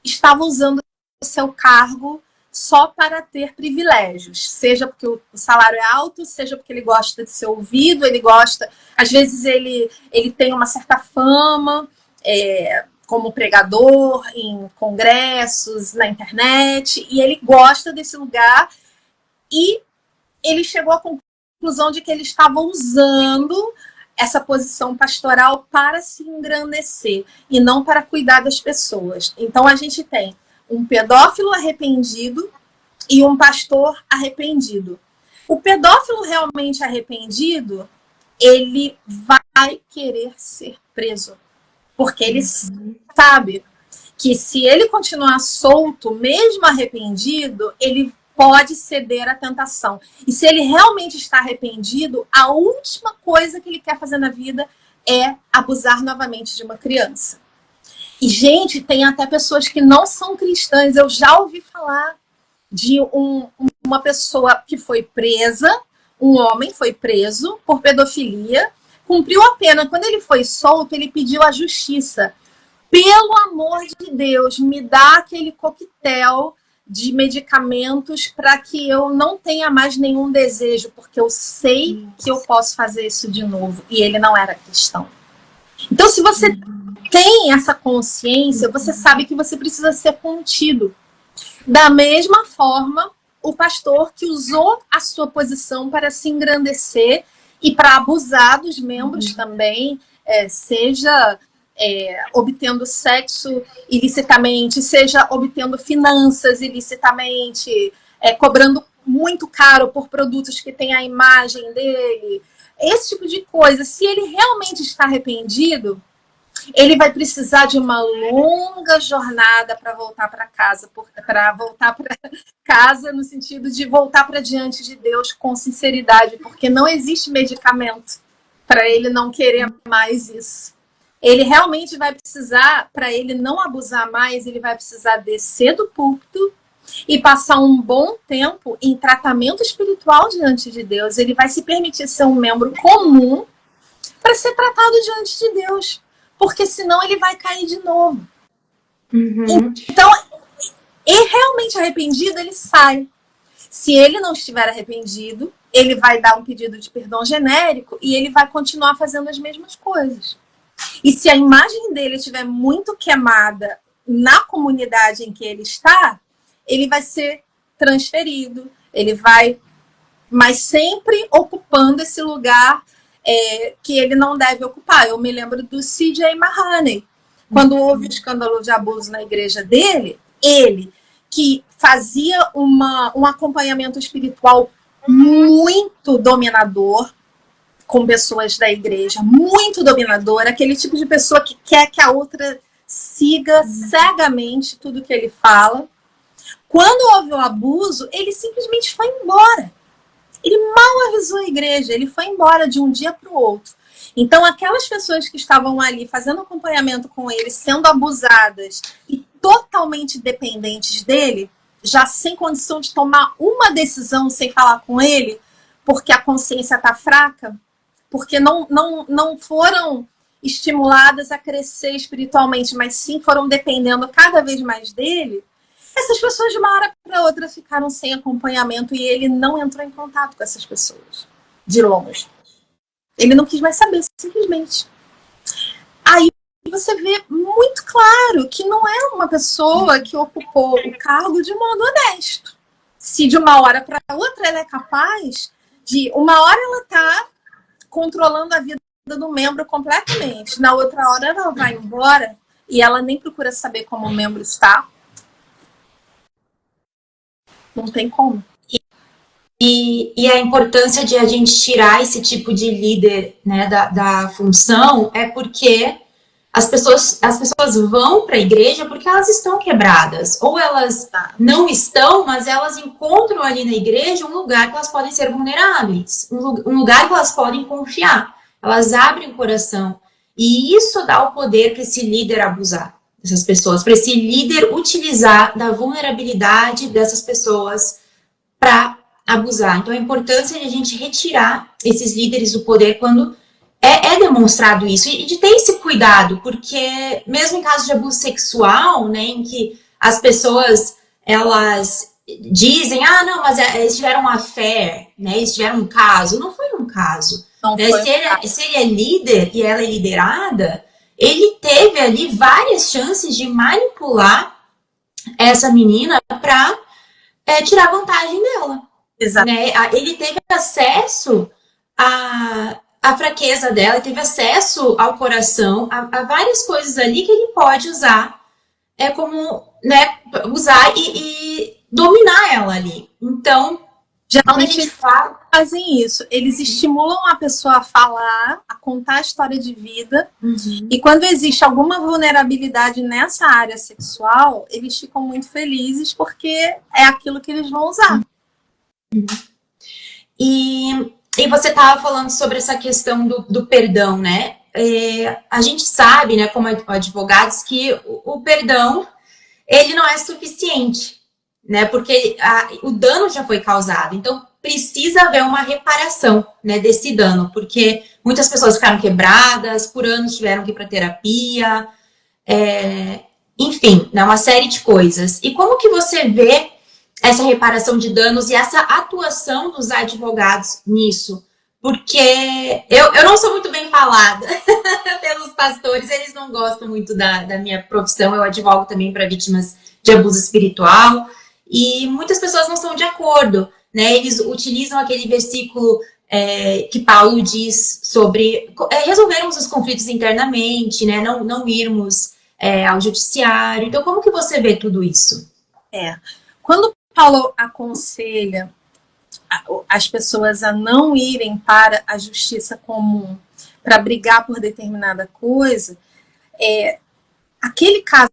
Speaker 2: estava usando o seu cargo só para ter privilégios, seja porque o salário é alto, seja porque ele gosta de ser ouvido, ele gosta, às vezes ele tem uma certa fama, como pregador, em congressos, na internet, e ele gosta desse lugar, e ele chegou à conclusão de que ele estava usando essa posição pastoral para se engrandecer e não para cuidar das pessoas. Então a gente tem um pedófilo arrependido e um pastor arrependido. O pedófilo realmente arrependido, ele vai querer ser preso, porque ele sabe que se ele continuar solto, mesmo arrependido, ele pode ceder à tentação. E se ele realmente está arrependido, a última coisa que ele quer fazer na vida é abusar novamente de uma criança. E, gente, tem até pessoas que não são cristãs. Eu já ouvi falar de uma pessoa que foi presa, um homem foi preso por pedofilia, cumpriu a pena. Quando ele foi solto, ele pediu à justiça: pelo amor de Deus, me dá aquele coquetel de medicamentos para que eu não tenha mais nenhum desejo, porque eu sei que eu posso fazer isso de novo. E ele não era cristão. Então, se você tem essa consciência, você sabe que você precisa ser contido. Da mesma forma, o pastor que usou a sua posição para se engrandecer e para abusar dos membros também, seja obtendo sexo ilicitamente, seja obtendo finanças ilicitamente, cobrando muito caro por produtos que têm a imagem dele, esse tipo de coisa. Se ele realmente está arrependido, ele vai precisar de uma longa jornada para voltar para casa, para voltar para casa no sentido de voltar para diante de Deus com sinceridade, porque não existe medicamento para ele não querer mais isso. Ele realmente vai precisar, para ele não abusar mais, ele vai precisar descer do púlpito e passar um bom tempo em tratamento espiritual diante de Deus. Ele vai se permitir ser um membro comum para ser tratado diante de Deus, porque senão ele vai cair de novo. Então, e realmente arrependido, ele sai. Se ele não estiver arrependido, ele vai dar um pedido de perdão genérico e ele vai continuar fazendo as mesmas coisas. E se a imagem dele estiver muito queimada na comunidade em que ele está, ele vai ser transferido, ele vai, mas sempre ocupando esse lugar que ele não deve ocupar. Eu me lembro do C.J. Mahaney, quando houve o escândalo de abuso na igreja dele, ele, que fazia um acompanhamento espiritual muito dominador com pessoas da igreja, muito dominador, aquele tipo de pessoa que quer que a outra siga cegamente tudo que ele fala. Quando houve o abuso, ele simplesmente foi embora. Ele mal avisou a igreja, ele foi embora de um dia para o outro. Então, aquelas pessoas que estavam ali fazendo acompanhamento com ele, sendo abusadas e totalmente dependentes dele, já sem condição de tomar uma decisão sem falar com ele, porque a consciência está fraca, porque não foram estimuladas a crescer espiritualmente, mas sim foram dependendo cada vez mais dele, essas pessoas de uma hora para outra ficaram sem acompanhamento e ele não entrou em contato com essas pessoas, de longe. Ele não quis mais saber, simplesmente. Aí você vê muito claro que não é uma pessoa que ocupou o cargo de modo honesto. Se de uma hora para outra ela é capaz de... Uma hora ela está controlando a vida do membro completamente, na outra hora ela vai embora e ela nem procura saber como o membro está. Não tem como.
Speaker 1: E a importância de a gente tirar esse tipo de líder, né, da função é porque as pessoas vão para a igreja porque elas estão quebradas. Ou elas não estão, mas elas encontram ali na igreja um lugar que elas podem ser vulneráveis, um lugar que elas podem confiar. Elas abrem o coração. E isso dá o poder para esse líder abusar dessas pessoas, para esse líder utilizar da vulnerabilidade dessas pessoas para abusar. Então, a importância de a gente retirar esses líderes do poder quando é demonstrado isso, e de ter esse cuidado, porque mesmo em casos de abuso sexual, né, em que as pessoas, elas dizem, não, mas eles tiveram uma affair, né, eles tiveram um caso. Não foi um caso. Né? Se ele é líder e ela é liderada, ele teve ali várias chances de manipular essa menina para tirar vantagem dela.
Speaker 2: Exato.
Speaker 1: Né? Ele teve acesso à fraqueza dela, teve acesso ao coração, a várias coisas ali que ele pode usar, como, né, usar e dominar ela ali. Então,
Speaker 2: geralmente fazem isso. Eles estimulam a pessoa a falar, a contar a história de vida. E quando existe alguma vulnerabilidade nessa área sexual, eles ficam muito felizes porque é aquilo que eles vão usar.
Speaker 1: E você estava falando sobre essa questão do perdão, né? A gente sabe, né, como advogados, que o perdão, ele não é suficiente, né? Porque o dano já foi causado. Então, precisa haver uma reparação, né, desse dano, porque muitas pessoas ficaram quebradas, por anos tiveram que ir para terapia, enfim, né, uma série de coisas. E como que você vê essa reparação de danos e essa atuação dos advogados nisso? Porque eu não sou muito bem falada pelos pastores, eles não gostam muito da minha profissão. Eu advogo também para vítimas de abuso espiritual e muitas pessoas não estão de acordo, né? Eles utilizam aquele versículo que Paulo diz sobre resolvermos os conflitos internamente, né? Não irmos ao judiciário. Então, como que você vê tudo isso?
Speaker 2: Quando Paulo aconselha as pessoas a não irem para a justiça comum para brigar por determinada coisa, aquele caso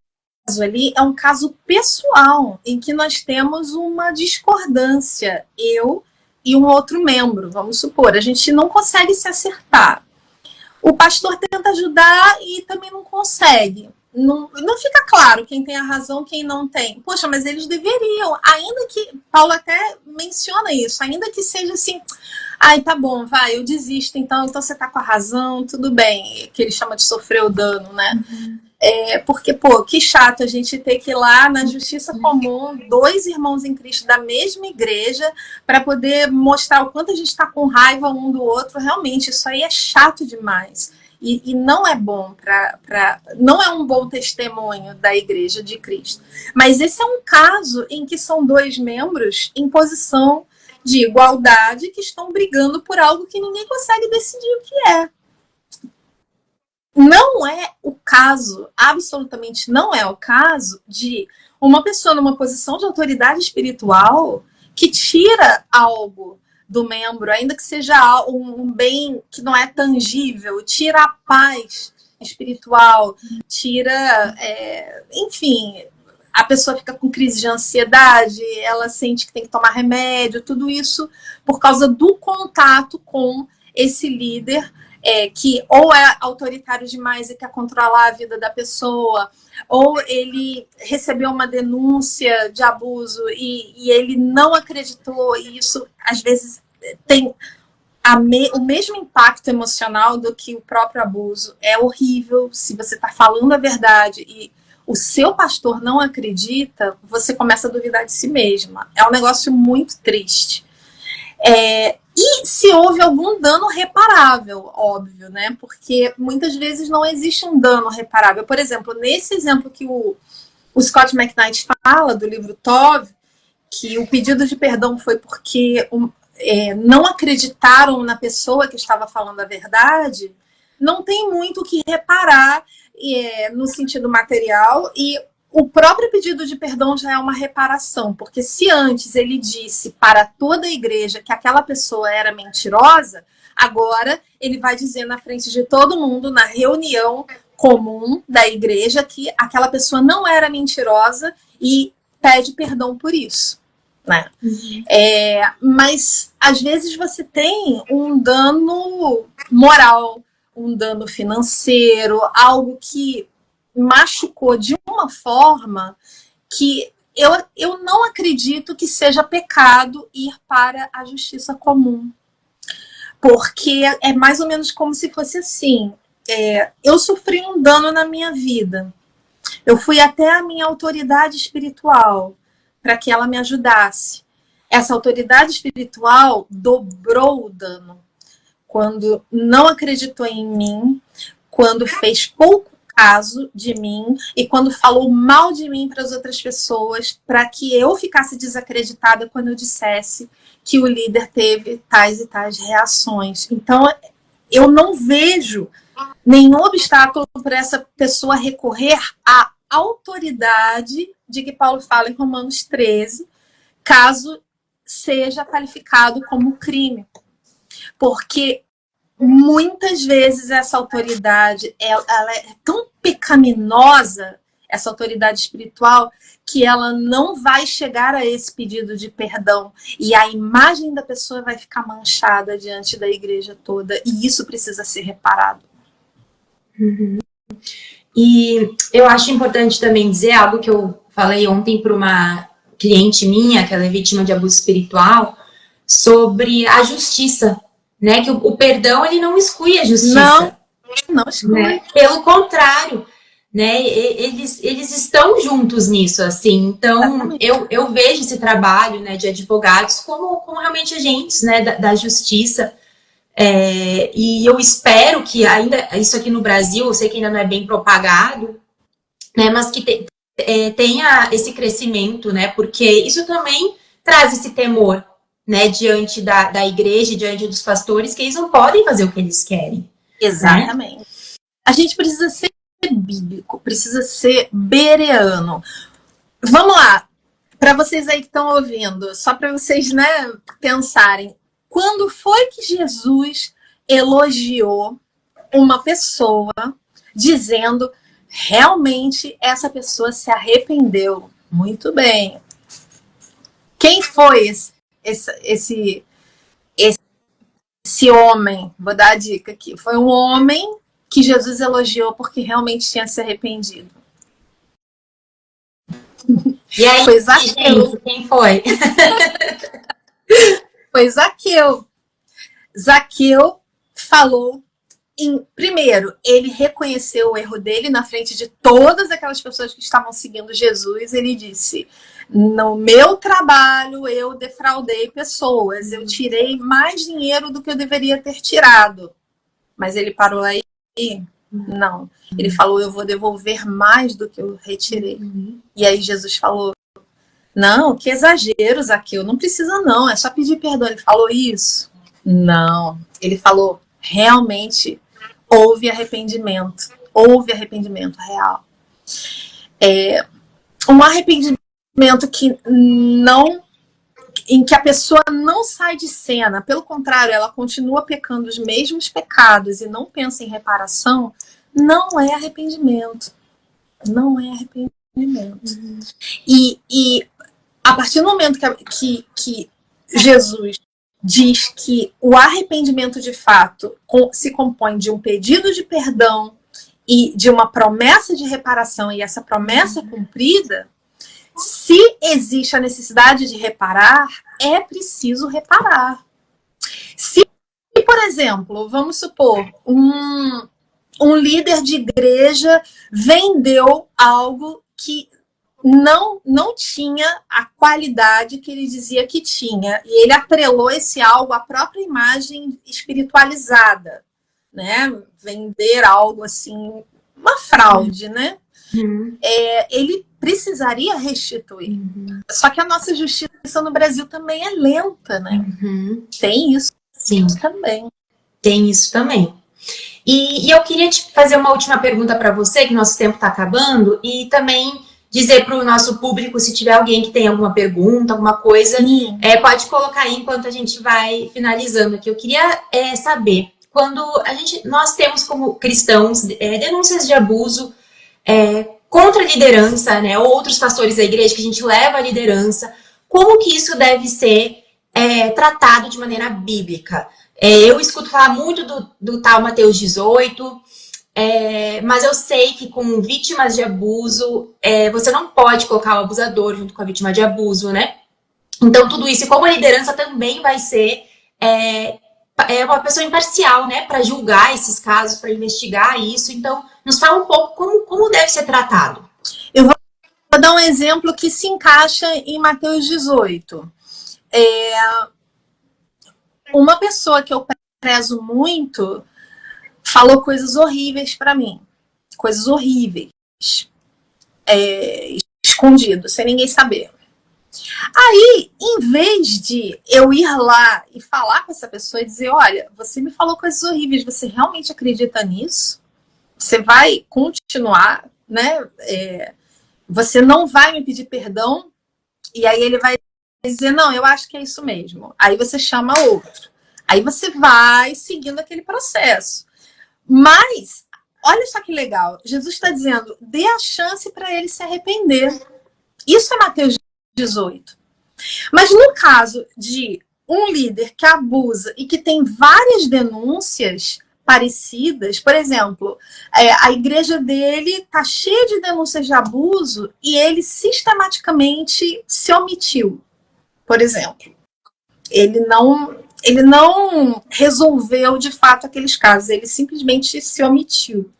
Speaker 2: ali é um caso pessoal, em que nós temos uma discordância, eu e um outro membro, vamos supor, a gente não consegue se acertar. O pastor tenta ajudar e também não consegue. Não fica claro quem tem a razão, quem não tem. Poxa, mas eles deveriam, ainda que, Paulo até menciona isso, ainda que seja assim, ai, tá bom, vai, eu desisto, então você tá com a razão, tudo bem, que ele chama de sofrer o dano, né? Porque, pô, que chato a gente ter que ir lá na justiça comum, dois irmãos em Cristo da mesma igreja, para poder mostrar o quanto a gente está com raiva um do outro. Realmente, isso aí é chato demais. E não é bom não é um bom testemunho da igreja de Cristo. Mas esse é um caso em que são dois membros em posição de igualdade que estão brigando por algo que ninguém consegue decidir o que é. Não é o caso, absolutamente não é o caso de uma pessoa numa posição de autoridade espiritual que tira algo do membro, ainda que seja um bem que não é tangível, tira a paz espiritual, tira, enfim, a pessoa fica com crise de ansiedade, ela sente que tem que tomar remédio, tudo isso por causa do contato com esse líder que ou é autoritário demais e quer controlar a vida da pessoa, ou ele recebeu uma denúncia de abuso e ele não acreditou, e isso às vezes tem o mesmo impacto emocional do que o próprio abuso. É horrível. Se você está falando a verdade e o seu pastor não acredita, você começa a duvidar de si mesma. É um negócio muito triste. E se houve algum dano reparável, óbvio, né? Porque muitas vezes não existe um dano reparável. Por exemplo, nesse exemplo que o Scott McKnight fala, do livro Tov, que o pedido de perdão foi porque não acreditaram na pessoa que estava falando a verdade, não tem muito o que reparar no sentido material, e o próprio pedido de perdão já é uma reparação, porque se antes ele disse para toda a igreja que aquela pessoa era mentirosa, agora ele vai dizer na frente de todo mundo, na reunião comum da igreja, que aquela pessoa não era mentirosa e pede perdão por isso. Né? Mas às vezes você tem um dano moral, um dano financeiro, algo que machucou de uma forma que eu não acredito que seja pecado ir para a justiça comum. Porque é mais ou menos como se fosse assim, eu sofri um dano na minha vida, eu fui até a minha autoridade espiritual para que ela me ajudasse. Essa autoridade espiritual dobrou o dano quando não acreditou em mim, quando fez pouco caso de mim e quando falou mal de mim para as outras pessoas, para que eu ficasse desacreditada quando eu dissesse que o líder teve tais e tais reações. Então, eu não vejo nenhum obstáculo para essa pessoa recorrer à autoridade de que Paulo fala em Romanos 13, caso seja qualificado como crime. Porque muitas vezes essa autoridade ela é tão pecaminosa, essa autoridade espiritual, que ela não vai chegar a esse pedido de perdão. E a imagem da pessoa vai ficar manchada diante da igreja toda. E isso precisa ser reparado.
Speaker 1: Uhum. E eu acho importante também dizer algo que eu falei ontem para uma cliente minha, que ela é vítima de abuso espiritual, sobre a justiça, né? Que o perdão, ele não exclui a justiça.
Speaker 2: Não exclui.
Speaker 1: Né? Pelo contrário, né? Eles estão juntos nisso, assim. Então, eu vejo esse trabalho, né, de advogados como realmente agentes, né, da justiça. E eu espero que ainda, isso aqui no Brasil, eu sei que ainda não é bem propagado, né, mas que tenha esse crescimento, né, porque isso também traz esse temor, né, diante da igreja, diante dos pastores, que eles não podem fazer o que eles querem.
Speaker 2: Exatamente. Né? A gente precisa ser bíblico, precisa ser bereano. Vamos lá, para vocês aí que estão ouvindo, só para vocês, né, pensarem, quando foi que Jesus elogiou uma pessoa dizendo realmente essa pessoa se arrependeu. Muito bem. Quem foi esse homem? Vou dar a dica aqui. Foi um homem que Jesus elogiou porque realmente tinha se arrependido.
Speaker 1: E aí,
Speaker 2: foi Zaqueu.
Speaker 1: Gente, quem foi?
Speaker 2: Foi Zaqueu. Zaqueu falou primeiro, ele reconheceu o erro dele na frente de todas aquelas pessoas que estavam seguindo Jesus. Ele disse: no meu trabalho eu defraudei pessoas, eu tirei mais dinheiro do que eu deveria ter tirado. Mas ele parou aí? Não. Ele falou: eu vou devolver mais do que eu retirei. E aí Jesus falou: não, que exagero, Zaqueu, não precisa não, é só pedir perdão. Ele falou isso? Não. Ele falou: realmente houve arrependimento real. Um arrependimento em que a pessoa não sai de cena, pelo contrário, ela continua pecando os mesmos pecados e não pensa em reparação, não é arrependimento. Não é arrependimento. E a partir do momento que Jesus diz que o arrependimento de fato se compõe de um pedido de perdão e de uma promessa de reparação, e essa promessa é cumprida, se existe a necessidade de reparar, é preciso reparar. Se, por exemplo, vamos supor, um líder de igreja vendeu algo que não tinha a qualidade que ele dizia que tinha, e ele atrelou esse algo à própria imagem espiritualizada, né? Vender algo assim, uma fraude, né? Ele precisaria restituir. Só que a nossa justiça no Brasil também é lenta, né? Tem isso.
Speaker 1: Sim.
Speaker 2: Também.
Speaker 1: Tem isso também. E eu queria te fazer uma última pergunta para você, que nosso tempo está acabando, e também dizer para o nosso público, se tiver alguém que tem alguma pergunta, alguma coisa, pode colocar aí enquanto a gente vai finalizando aqui. Eu queria saber, quando nós temos como cristãos denúncias de abuso contra a liderança, né, ou outros pastores da igreja que a gente leva a liderança, como que isso deve ser tratado de maneira bíblica? Eu escuto falar muito do tal Mateus 18, mas eu sei que com vítimas de abuso, você não pode colocar o abusador junto com a vítima de abuso, né? Então, tudo isso, e como a liderança também vai ser uma pessoa imparcial, né? Para julgar esses casos, para investigar isso. Então, nos fala um pouco como deve ser tratado.
Speaker 2: Eu vou dar um exemplo que se encaixa em Mateus 18. Uma pessoa que eu prezo muito falou coisas horríveis para mim. Coisas horríveis. Escondido, sem ninguém saber. Aí, em vez de eu ir lá e falar com essa pessoa e dizer: olha, você me falou coisas horríveis, você realmente acredita nisso? Você vai continuar, né? Você não vai me pedir perdão? E aí ele vai dizer: não, eu acho que é isso mesmo. Aí você chama outro. Aí você vai seguindo aquele processo. Mas, olha só que legal. Jesus está dizendo: dê a chance para ele se arrepender. Isso é Mateus 18. Mas no caso de um líder que abusa e que tem várias denúncias parecidas, por exemplo, a igreja dele está cheia de denúncias de abuso e ele sistematicamente se omitiu, por exemplo. Ele não resolveu de fato aqueles casos, ele simplesmente se omitiu.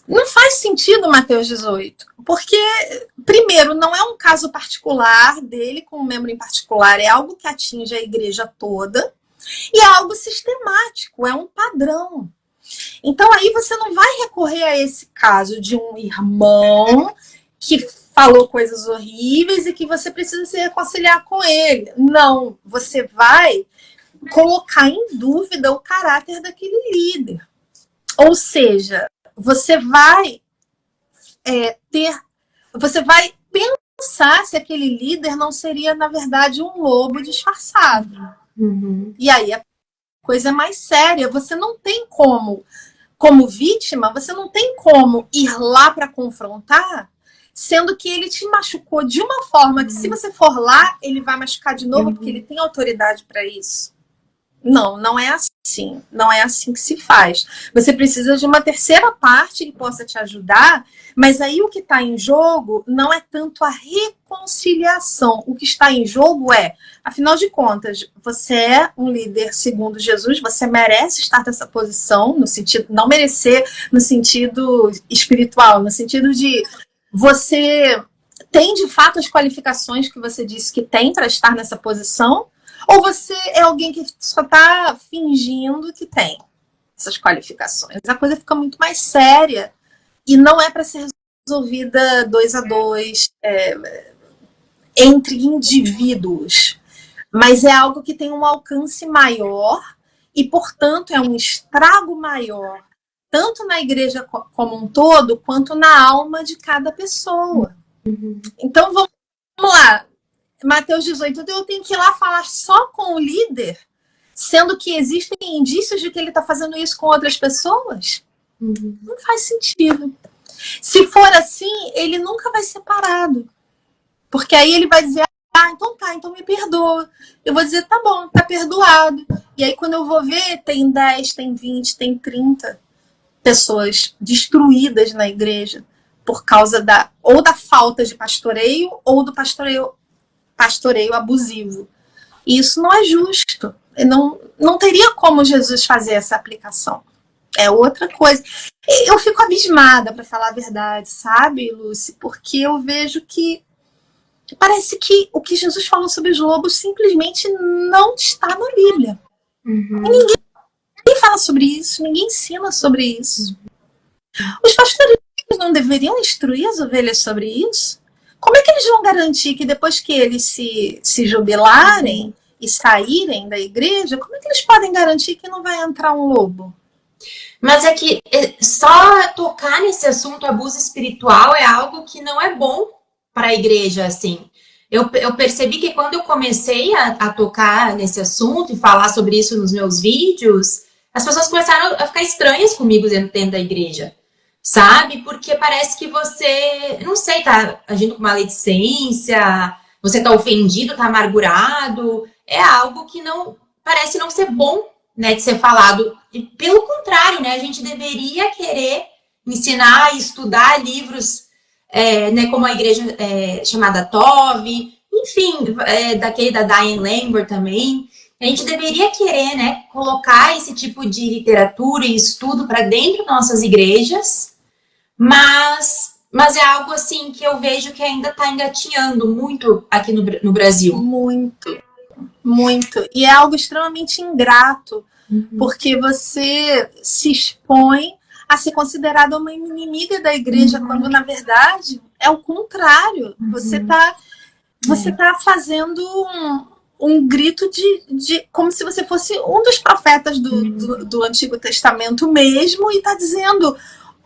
Speaker 2: Não faz sentido Mateus 18, porque, primeiro, não é um caso particular dele com um membro em particular, é algo que atinge a igreja toda e é algo sistemático, é um padrão. Então aí você não vai recorrer a esse caso de um irmão que falou coisas horríveis e que você precisa se reconciliar com ele. Não, você vai colocar em dúvida o caráter daquele líder. Ou seja, você vai pensar se aquele líder não seria, na verdade, um lobo disfarçado. E aí a coisa é mais séria. Você não tem como como vítima, você não tem como ir lá para confrontar, sendo que ele te machucou de uma forma que, se você for lá, ele vai machucar de novo, porque ele tem autoridade para isso. Não, não é assim. Não é assim que se faz. Você precisa de uma terceira parte que possa te ajudar, mas aí o que está em jogo não é tanto a reconciliação. O que está em jogo é, afinal de contas, você é um líder segundo Jesus, você merece estar nessa posição, no sentido, não merecer no sentido espiritual, no sentido de você tem de fato as qualificações que você disse que tem para estar nessa posição, ou você é alguém que só está fingindo que tem essas qualificações? A coisa fica muito mais séria e não é para ser resolvida 2 a 2, entre indivíduos, mas é algo que tem um alcance maior e, portanto, é um estrago maior, tanto na igreja como um todo, quanto na alma de cada pessoa. Então, vamos lá. Mateus 18, eu tenho que ir lá falar só com o líder, sendo que existem indícios de que ele está fazendo isso com outras pessoas? Não faz sentido. Se for assim, ele nunca vai ser parado. Porque aí ele vai dizer, então tá, então me perdoa. Eu vou dizer, tá bom, tá perdoado. E aí quando eu vou ver, tem 10, tem 20, tem 30 pessoas destruídas na igreja por causa ou da falta de pastoreio ou do pastoreio abusivo. E isso não é justo. Não teria como Jesus fazer essa aplicação. É outra coisa. Eu fico abismada, para falar a verdade, sabe, Lúcia? Porque eu vejo que parece que o que Jesus falou sobre os lobos simplesmente não está na Bíblia. Ninguém fala sobre isso, ninguém ensina sobre isso. Os pastores não deveriam instruir as ovelhas sobre isso? Como é que eles vão garantir que depois que eles se jubilarem e saírem da igreja, como é que eles podem garantir que não vai entrar um lobo?
Speaker 1: Mas é que só tocar nesse assunto abuso espiritual é algo que não é bom para a igreja, assim. Eu percebi que quando eu comecei a tocar nesse assunto e falar sobre isso nos meus vídeos, as pessoas começaram a ficar estranhas comigo dentro da igreja. Sabe? Porque parece que você, não sei, tá agindo com maledicência, você tá ofendido, tá amargurado. É algo que não parece não ser bom, né, de ser falado. E pelo contrário, né, a gente deveria querer ensinar e estudar livros, né, como a igreja chamada Tove, enfim, daquele da Diane Lambert também. A gente deveria querer, né, colocar esse tipo de literatura e estudo para dentro das nossas igrejas, mas é algo assim que eu vejo que ainda está engatinhando muito aqui no Brasil.
Speaker 2: Muito, muito. E é algo extremamente ingrato, porque você se expõe a ser considerada uma inimiga da igreja, quando na verdade é o contrário. Você tá fazendo um grito de como se você fosse um dos profetas do Antigo Testamento mesmo, e está dizendo: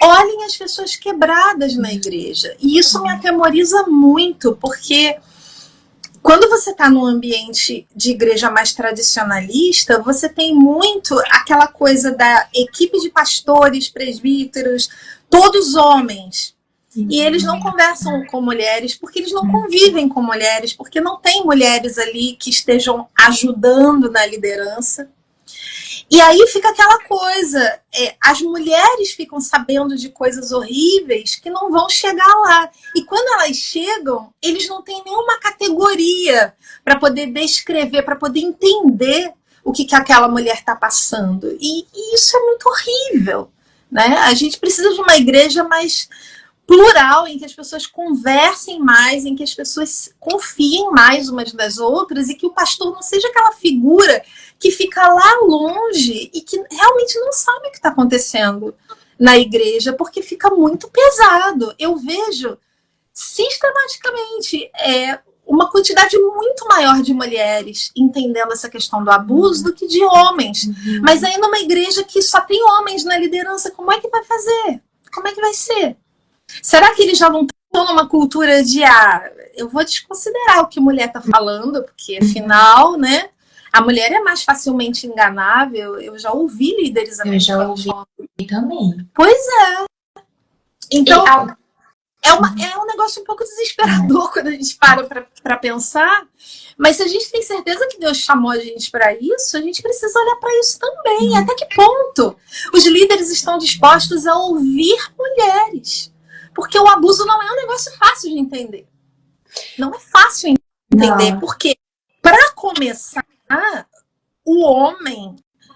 Speaker 2: olhem as pessoas quebradas na igreja. E isso me atemoriza muito, porque quando você está num ambiente de igreja mais tradicionalista, você tem muito aquela coisa da equipe de pastores, presbíteros, todos homens. E eles não conversam com mulheres, porque eles não convivem com mulheres, porque não tem mulheres ali que estejam ajudando na liderança. E aí fica aquela coisa, as mulheres ficam sabendo de coisas horríveis que não vão chegar lá. E quando elas chegam, eles não têm nenhuma categoria para poder descrever, para poder entender o que aquela mulher está passando. E isso é muito horrível, né? A gente precisa de uma igreja mais plural, em que as pessoas conversem mais, em que as pessoas confiem mais umas das outras, e que o pastor não seja aquela figura que fica lá longe e que realmente não sabe o que está acontecendo na igreja, porque fica muito pesado. Eu vejo sistematicamente uma quantidade muito maior de mulheres entendendo essa questão do abuso do que de homens. Mas aí numa igreja que só tem homens na liderança, como é que vai fazer? Como é que vai ser? Será que eles já não estão numa cultura de eu vou desconsiderar o que mulher está falando, porque afinal, né, A mulher é mais facilmente enganável. Eu já ouvi líderes
Speaker 1: Eu já ouvi também.
Speaker 2: Pois é. Então,
Speaker 1: E
Speaker 2: é um negócio um pouco desesperador quando a gente para pensar. Mas se a gente tem certeza que Deus chamou a gente para isso, a gente precisa olhar para isso também. Até que ponto os líderes estão dispostos a ouvir mulheres? Porque o abuso não é um negócio fácil de entender. Não é fácil entender. Não. Porque, para começar, o homem,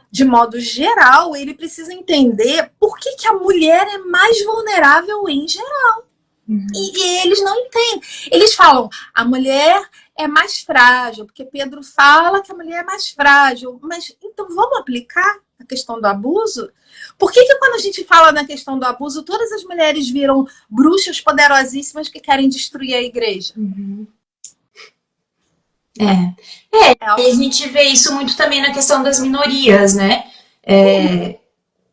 Speaker 2: de modo geral, ele precisa entender por que a mulher é mais vulnerável em geral. E eles não entendem. Eles falam, a mulher é mais frágil, porque Pedro fala que a mulher é mais frágil. Mas, então, vamos aplicar a questão do abuso? Por que quando a gente fala na questão do abuso, todas as mulheres viram bruxas poderosíssimas que querem destruir a igreja?
Speaker 1: A gente vê isso muito também na questão das minorias, né?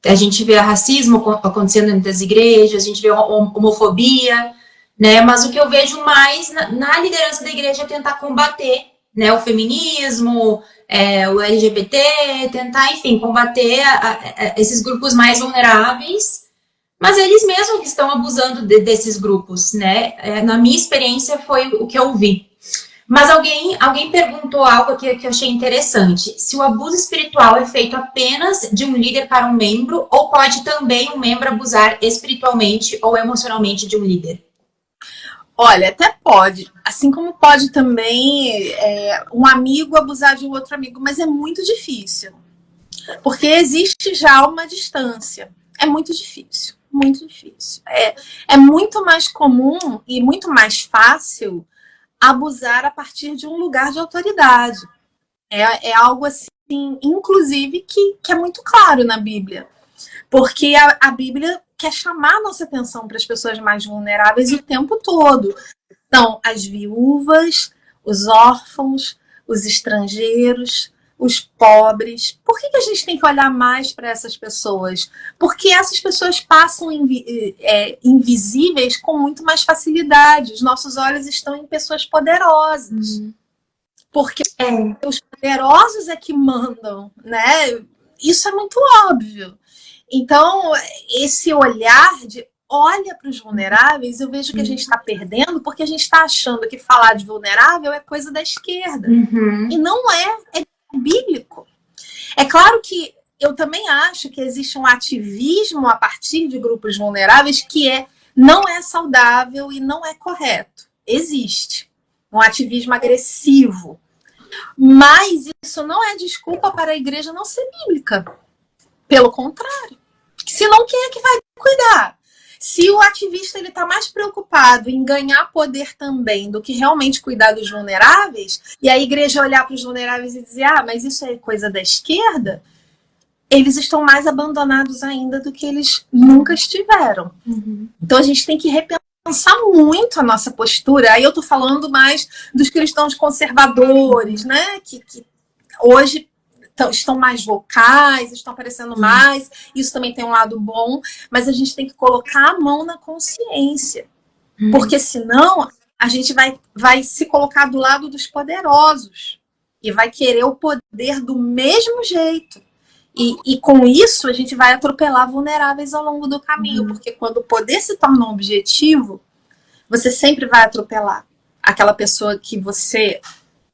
Speaker 1: A gente vê racismo acontecendo dentro das igrejas, a gente vê homofobia, né? Mas o que eu vejo mais na liderança da igreja é tentar combater, né? O feminismo, o LGBT, tentar, enfim, combater esses grupos mais vulneráveis, mas eles mesmos que estão abusando desses grupos, né? Na minha experiência foi o que eu vi. Mas alguém perguntou algo aqui que eu achei interessante. Se o abuso espiritual é feito apenas de um líder para um membro, ou pode também um membro abusar espiritualmente ou emocionalmente de um líder?
Speaker 2: Olha, até pode. Assim como pode também um amigo abusar de um outro amigo, mas é muito difícil. Porque existe já uma distância. É muito difícil. Muito difícil. É muito mais comum e muito mais fácil abusar a partir de um lugar de autoridade. É algo assim, inclusive, que é muito claro na Bíblia. Porque a Bíblia quer chamar a nossa atenção para as pessoas mais vulneráveis o tempo todo. Então, as viúvas, os órfãos, os estrangeiros, os pobres. Por que a gente tem que olhar mais para essas pessoas? Porque essas pessoas passam invisíveis com muito mais facilidade. Os nossos olhos estão em pessoas poderosas. Porque os poderosos é que mandam, né? Isso é muito óbvio. Então, esse olhar de olha para os vulneráveis, eu vejo que a gente está perdendo porque a gente está achando que falar de vulnerável é coisa da esquerda. E não é bíblico. É claro que eu também acho que existe um ativismo a partir de grupos vulneráveis que não é saudável e não é correto. Existe um ativismo agressivo. Mas isso não é desculpa para a igreja não ser bíblica. Pelo contrário. Senão, quem é que vai cuidar? Se o ativista está mais preocupado em ganhar poder também do que realmente cuidar dos vulneráveis, e a igreja olhar para os vulneráveis e dizer, mas isso é coisa da esquerda, eles estão mais abandonados ainda do que eles nunca estiveram. Então a gente tem que repensar muito a nossa postura. Aí eu estou falando mais dos cristãos conservadores, né? Que hoje estão mais vocais, estão aparecendo mais, isso também tem um lado bom, mas a gente tem que colocar a mão na consciência, porque senão a gente vai se colocar do lado dos poderosos e vai querer o poder do mesmo jeito. E com isso a gente vai atropelar vulneráveis ao longo do caminho, porque quando o poder se torna um objetivo, você sempre vai atropelar aquela pessoa que você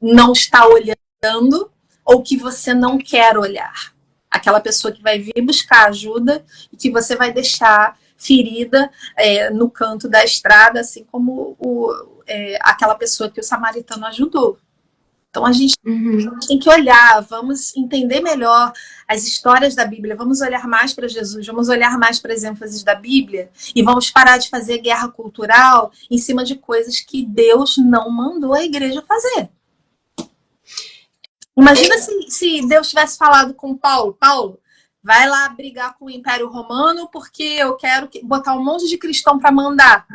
Speaker 2: não está olhando ou que você não quer olhar. Aquela pessoa que vai vir buscar ajuda e que você vai deixar ferida no canto da estrada, assim como aquela pessoa que o samaritano ajudou. Então a gente tem que olhar, vamos entender melhor as histórias da Bíblia, vamos olhar mais para Jesus, vamos olhar mais para as ênfases da Bíblia e vamos parar de fazer guerra cultural em cima de coisas que Deus não mandou a igreja fazer. Imagina se Deus tivesse falado com Paulo, vai lá brigar com o Império Romano porque eu quero botar um monte de cristão para mandar.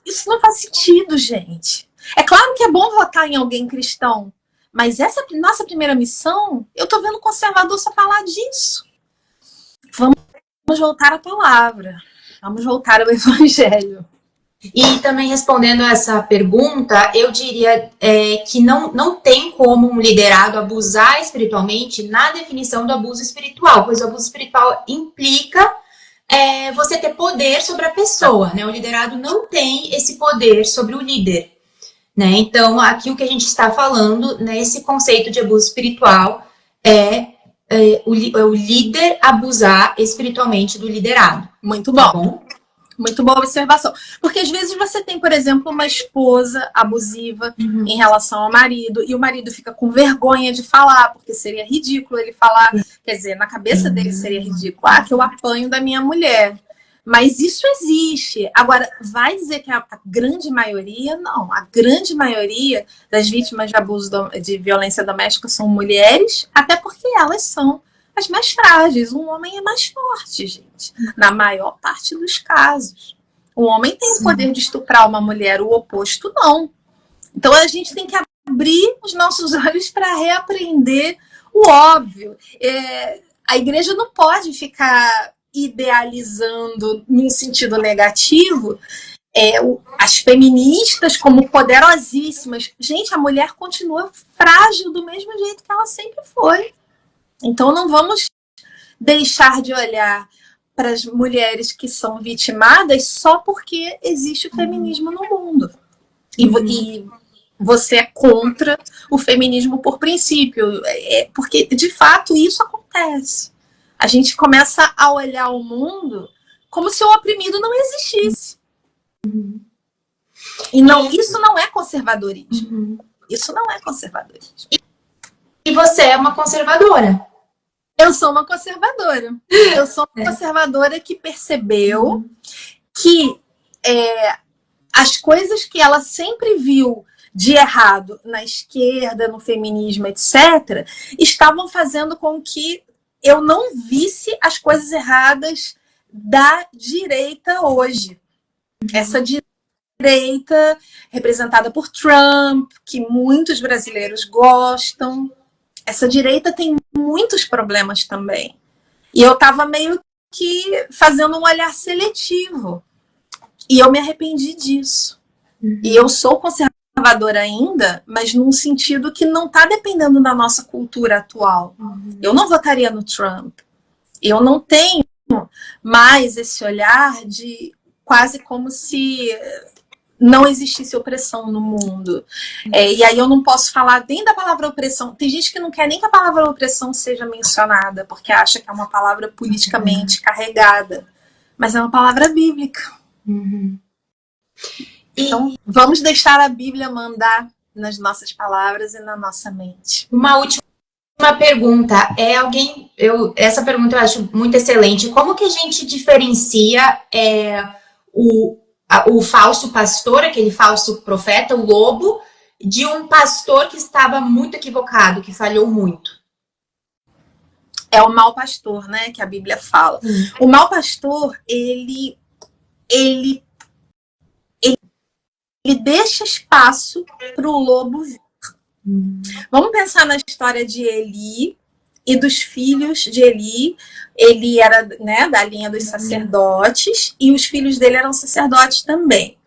Speaker 2: Isso não faz sentido, gente. É claro que é bom votar em alguém cristão, mas essa nossa primeira missão, eu tô vendo conservador só falar disso. Vamos voltar à palavra. Vamos voltar ao evangelho.
Speaker 1: E também respondendo essa pergunta, eu diria que não tem como um liderado abusar espiritualmente na definição do abuso espiritual, pois o abuso espiritual implica você ter poder sobre a pessoa, né? O liderado não tem esse poder sobre o líder, né? Então, aqui o que a gente está falando, nesse conceito de abuso espiritual, o líder abusar espiritualmente do liderado.
Speaker 2: Muito bom. Tá bom? Muito boa observação. Porque às vezes você tem, por exemplo, uma esposa abusiva em relação ao marido, e o marido fica com vergonha de falar, porque seria ridículo ele falar, quer dizer, na cabeça dele seria ridículo, que eu apanho da minha mulher. Mas isso existe. Agora, vai dizer que a grande maioria? Não. A grande maioria das vítimas de abuso de violência doméstica são mulheres, até porque elas são as mais frágeis. Um homem é mais forte, gente. Na maior parte dos casos. Um homem tem o poder de estuprar uma mulher, o oposto não. Então a gente tem que abrir os nossos olhos para reaprender o óbvio. A igreja não pode ficar idealizando num sentido negativo as feministas como poderosíssimas. Gente, a mulher continua frágil do mesmo jeito que ela sempre foi. Então não vamos deixar de olhar para as mulheres que são vitimadas só porque existe o feminismo no mundo. E você é contra o feminismo por princípio, porque de fato isso acontece. A gente começa a olhar o mundo como se o oprimido não existisse. E isso não é conservadorismo. Isso não é conservadorismo.
Speaker 1: E você é uma conservadora.
Speaker 2: Eu sou uma conservadora. Eu sou uma conservadora que percebeu que as coisas que ela sempre viu de errado na esquerda, no feminismo, etc., estavam fazendo com que eu não visse as coisas erradas da direita hoje. Essa direita representada por Trump, que muitos brasileiros gostam. Essa direita tem muitos problemas também. E eu estava meio que fazendo um olhar seletivo. E eu me arrependi disso. E eu sou conservadora ainda, mas num sentido que não está dependendo da nossa cultura atual. Eu não votaria no Trump. Eu não tenho mais esse olhar de quase como se não existisse opressão no mundo. E aí eu não posso falar nem da palavra opressão. Tem gente que não quer nem que a palavra opressão seja mencionada, porque acha que é uma palavra politicamente carregada. Mas é uma palavra bíblica. Então, vamos deixar a Bíblia mandar nas nossas palavras e na nossa mente.
Speaker 1: Uma última pergunta. Essa pergunta eu acho muito excelente. Como que a gente diferencia o falso pastor, aquele falso profeta, o lobo, de um pastor que estava muito equivocado, que falhou muito?
Speaker 2: É o mau pastor, né, que a Bíblia fala. O mau pastor, ele deixa espaço para o lobo vir. Vamos pensar na história de Eli e dos filhos de Eli. Ele era, né, da linha dos sacerdotes e os filhos dele eram sacerdotes também.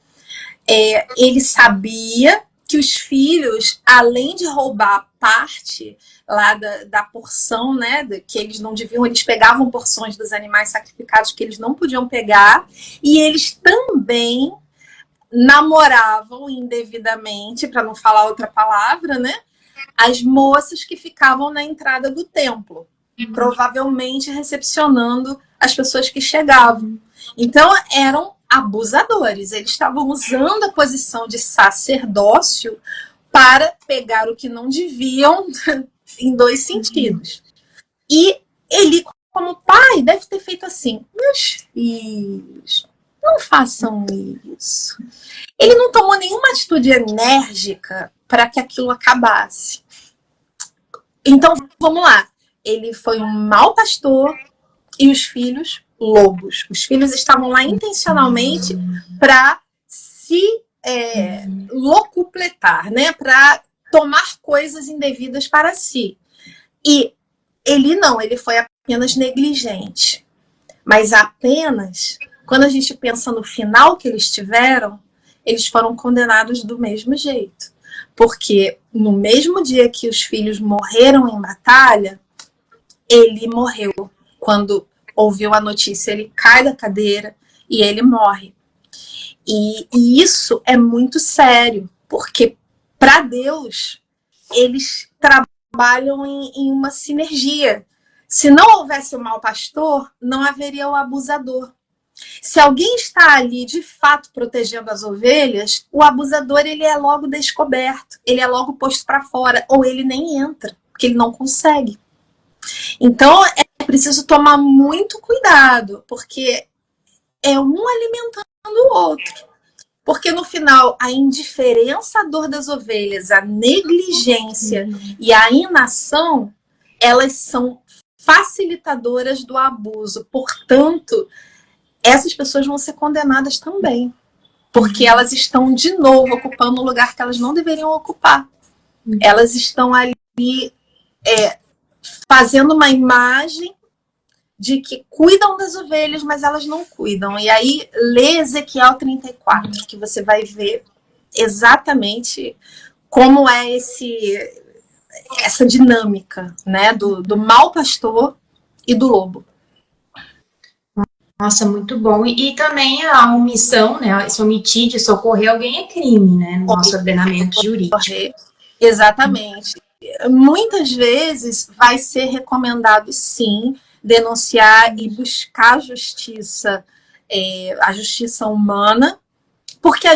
Speaker 2: Ele sabia que os filhos, além de roubar parte lá da porção, né, que eles não deviam, eles pegavam porções dos animais sacrificados que eles não podiam pegar, e eles também namoravam indevidamente, para não falar outra palavra, né, as moças que ficavam na entrada do templo, provavelmente recepcionando as pessoas que chegavam. Então, eram abusadores. Eles estavam usando a posição de sacerdócio para pegar o que não deviam em dois sentidos. E ele, como pai, deve ter feito assim: meus filhos, não façam isso. Ele não tomou nenhuma atitude enérgica para que aquilo acabasse. Então, vamos lá. Ele foi um mau pastor e os filhos, lobos. Os filhos estavam lá intencionalmente para se locupletar, né? Para tomar coisas indevidas para si. E ele não, ele foi apenas negligente. Mas apenas quando a gente pensa no final que eles tiveram, eles foram condenados do mesmo jeito. Porque no mesmo dia que os filhos morreram em batalha, ele morreu. Quando ouviu a notícia, ele cai da cadeira e ele morre. E isso é muito sério, porque para Deus, eles trabalham em uma sinergia. Se não houvesse o mau pastor, não haveria o abusador. Se alguém está ali de fato protegendo as ovelhas, o abusador ele é logo descoberto, ele é logo posto para fora, ou ele nem entra, porque ele não consegue. Então é preciso tomar muito cuidado, porque é um alimentando o outro. Porque no final, a indiferença à dor das ovelhas, a negligência e a inação, elas são facilitadoras do abuso. Portanto, essas pessoas vão ser condenadas também. Porque elas estão, de novo, ocupando um lugar que elas não deveriam ocupar. Elas estão ali fazendo uma imagem de que cuidam das ovelhas, mas elas não cuidam. E aí, lê Ezequiel 34, que você vai ver exatamente como é essa dinâmica, né, do mau pastor e do lobo.
Speaker 1: Nossa, muito bom. E também a omissão, né? Se omitir de socorrer alguém é crime, né? No nosso ordenamento jurídico.
Speaker 2: Exatamente. Muitas vezes vai ser recomendado, sim, denunciar e buscar justiça, a justiça humana, porque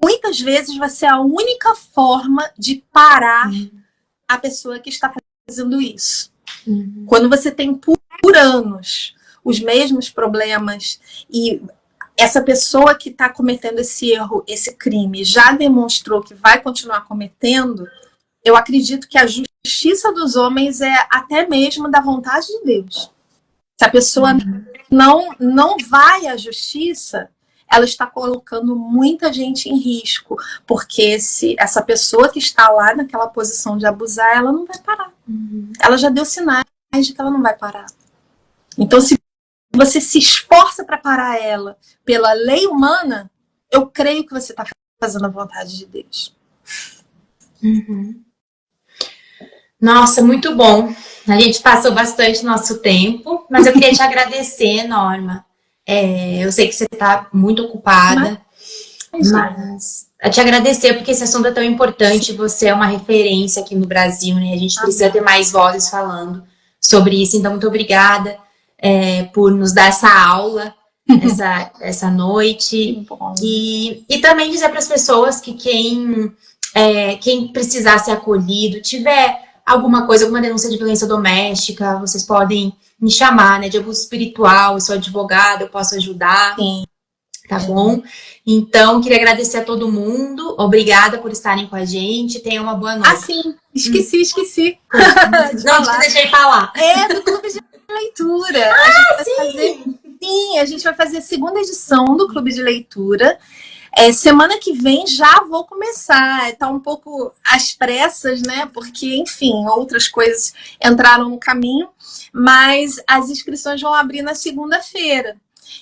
Speaker 2: muitas vezes vai ser a única forma de parar a pessoa que está fazendo isso. Quando você tem por anos os mesmos problemas e essa pessoa que está cometendo esse erro, esse crime, já demonstrou que vai continuar cometendo, eu acredito que a justiça dos homens é até mesmo da vontade de Deus. Se a pessoa não vai à justiça, ela está colocando muita gente em risco, porque essa pessoa que está lá naquela posição de abusar, ela não vai parar. Ela já deu sinais de que ela não vai parar. Então, se você se esforça para parar ela pela lei humana, eu creio que você está fazendo a vontade de Deus.
Speaker 1: Nossa, muito bom. A gente passou bastante nosso tempo, mas eu queria te agradecer, Norma. Eu sei que você está muito ocupada, mas a te agradecer porque esse assunto é tão importante. Você é uma referência aqui no Brasil, né? A gente precisa ter mais vozes falando sobre isso. Então, muito obrigada por nos dar essa aula essa noite. E também dizer para as pessoas que quem precisar ser acolhido, tiver alguma denúncia de violência doméstica, vocês podem me chamar, né, de abuso espiritual, eu sou advogada, eu posso ajudar.
Speaker 2: Sim.
Speaker 1: Tá bom? Então, queria agradecer a todo mundo, obrigada por estarem com a gente, tenham uma boa noite.
Speaker 2: Ah, sim, esqueci.
Speaker 1: Não te deixei falar.
Speaker 2: Do Clube de Leitura. A gente vai fazer a segunda edição do Clube de Leitura. Semana que vem já vou começar. Tá um pouco às pressas, né? Porque, enfim, outras coisas entraram no caminho. Mas as inscrições vão abrir na segunda-feira.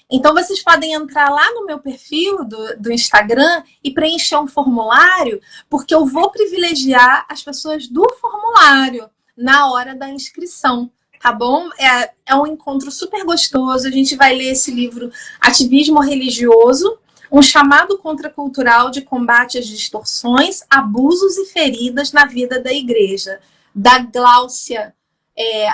Speaker 2: Então, vocês podem entrar lá no meu perfil do Instagram e preencher um formulário, porque eu vou privilegiar as pessoas do formulário na hora da inscrição. Tá bom? É um encontro super gostoso. A gente vai ler esse livro Ativismo Religioso, um chamado contracultural de combate às distorções, abusos e feridas na vida da igreja, da Gláucia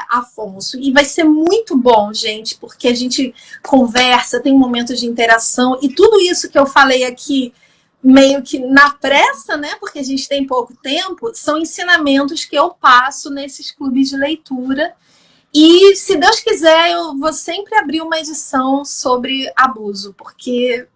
Speaker 2: Afonso. E vai ser muito bom, gente, porque a gente conversa, tem momentos de interação, e tudo isso que eu falei aqui, meio que na pressa, né? Porque a gente tem pouco tempo, são ensinamentos que eu passo nesses clubes de leitura. E, se Deus quiser, eu vou sempre abrir uma edição sobre abuso, porque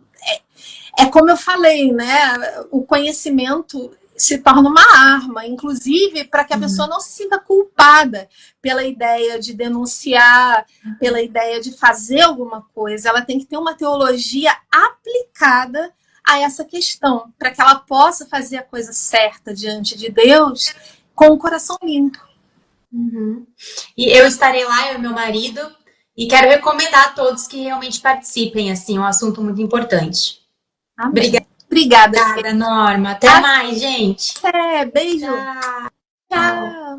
Speaker 2: como eu falei, né? O conhecimento se torna uma arma, inclusive para que a pessoa não se sinta culpada pela ideia de denunciar, pela ideia de fazer alguma coisa. Ela tem que ter uma teologia aplicada a essa questão, para que ela possa fazer a coisa certa diante de Deus com o coração limpo.
Speaker 1: E eu estarei lá, eu e meu marido, E quero recomendar a todos que realmente participem, assim, é um assunto muito importante.
Speaker 2: Amém. Obrigada,
Speaker 1: Obrigada, Norma. Até mais, gente.
Speaker 2: Beijo.
Speaker 1: Tchau.
Speaker 2: Tchau.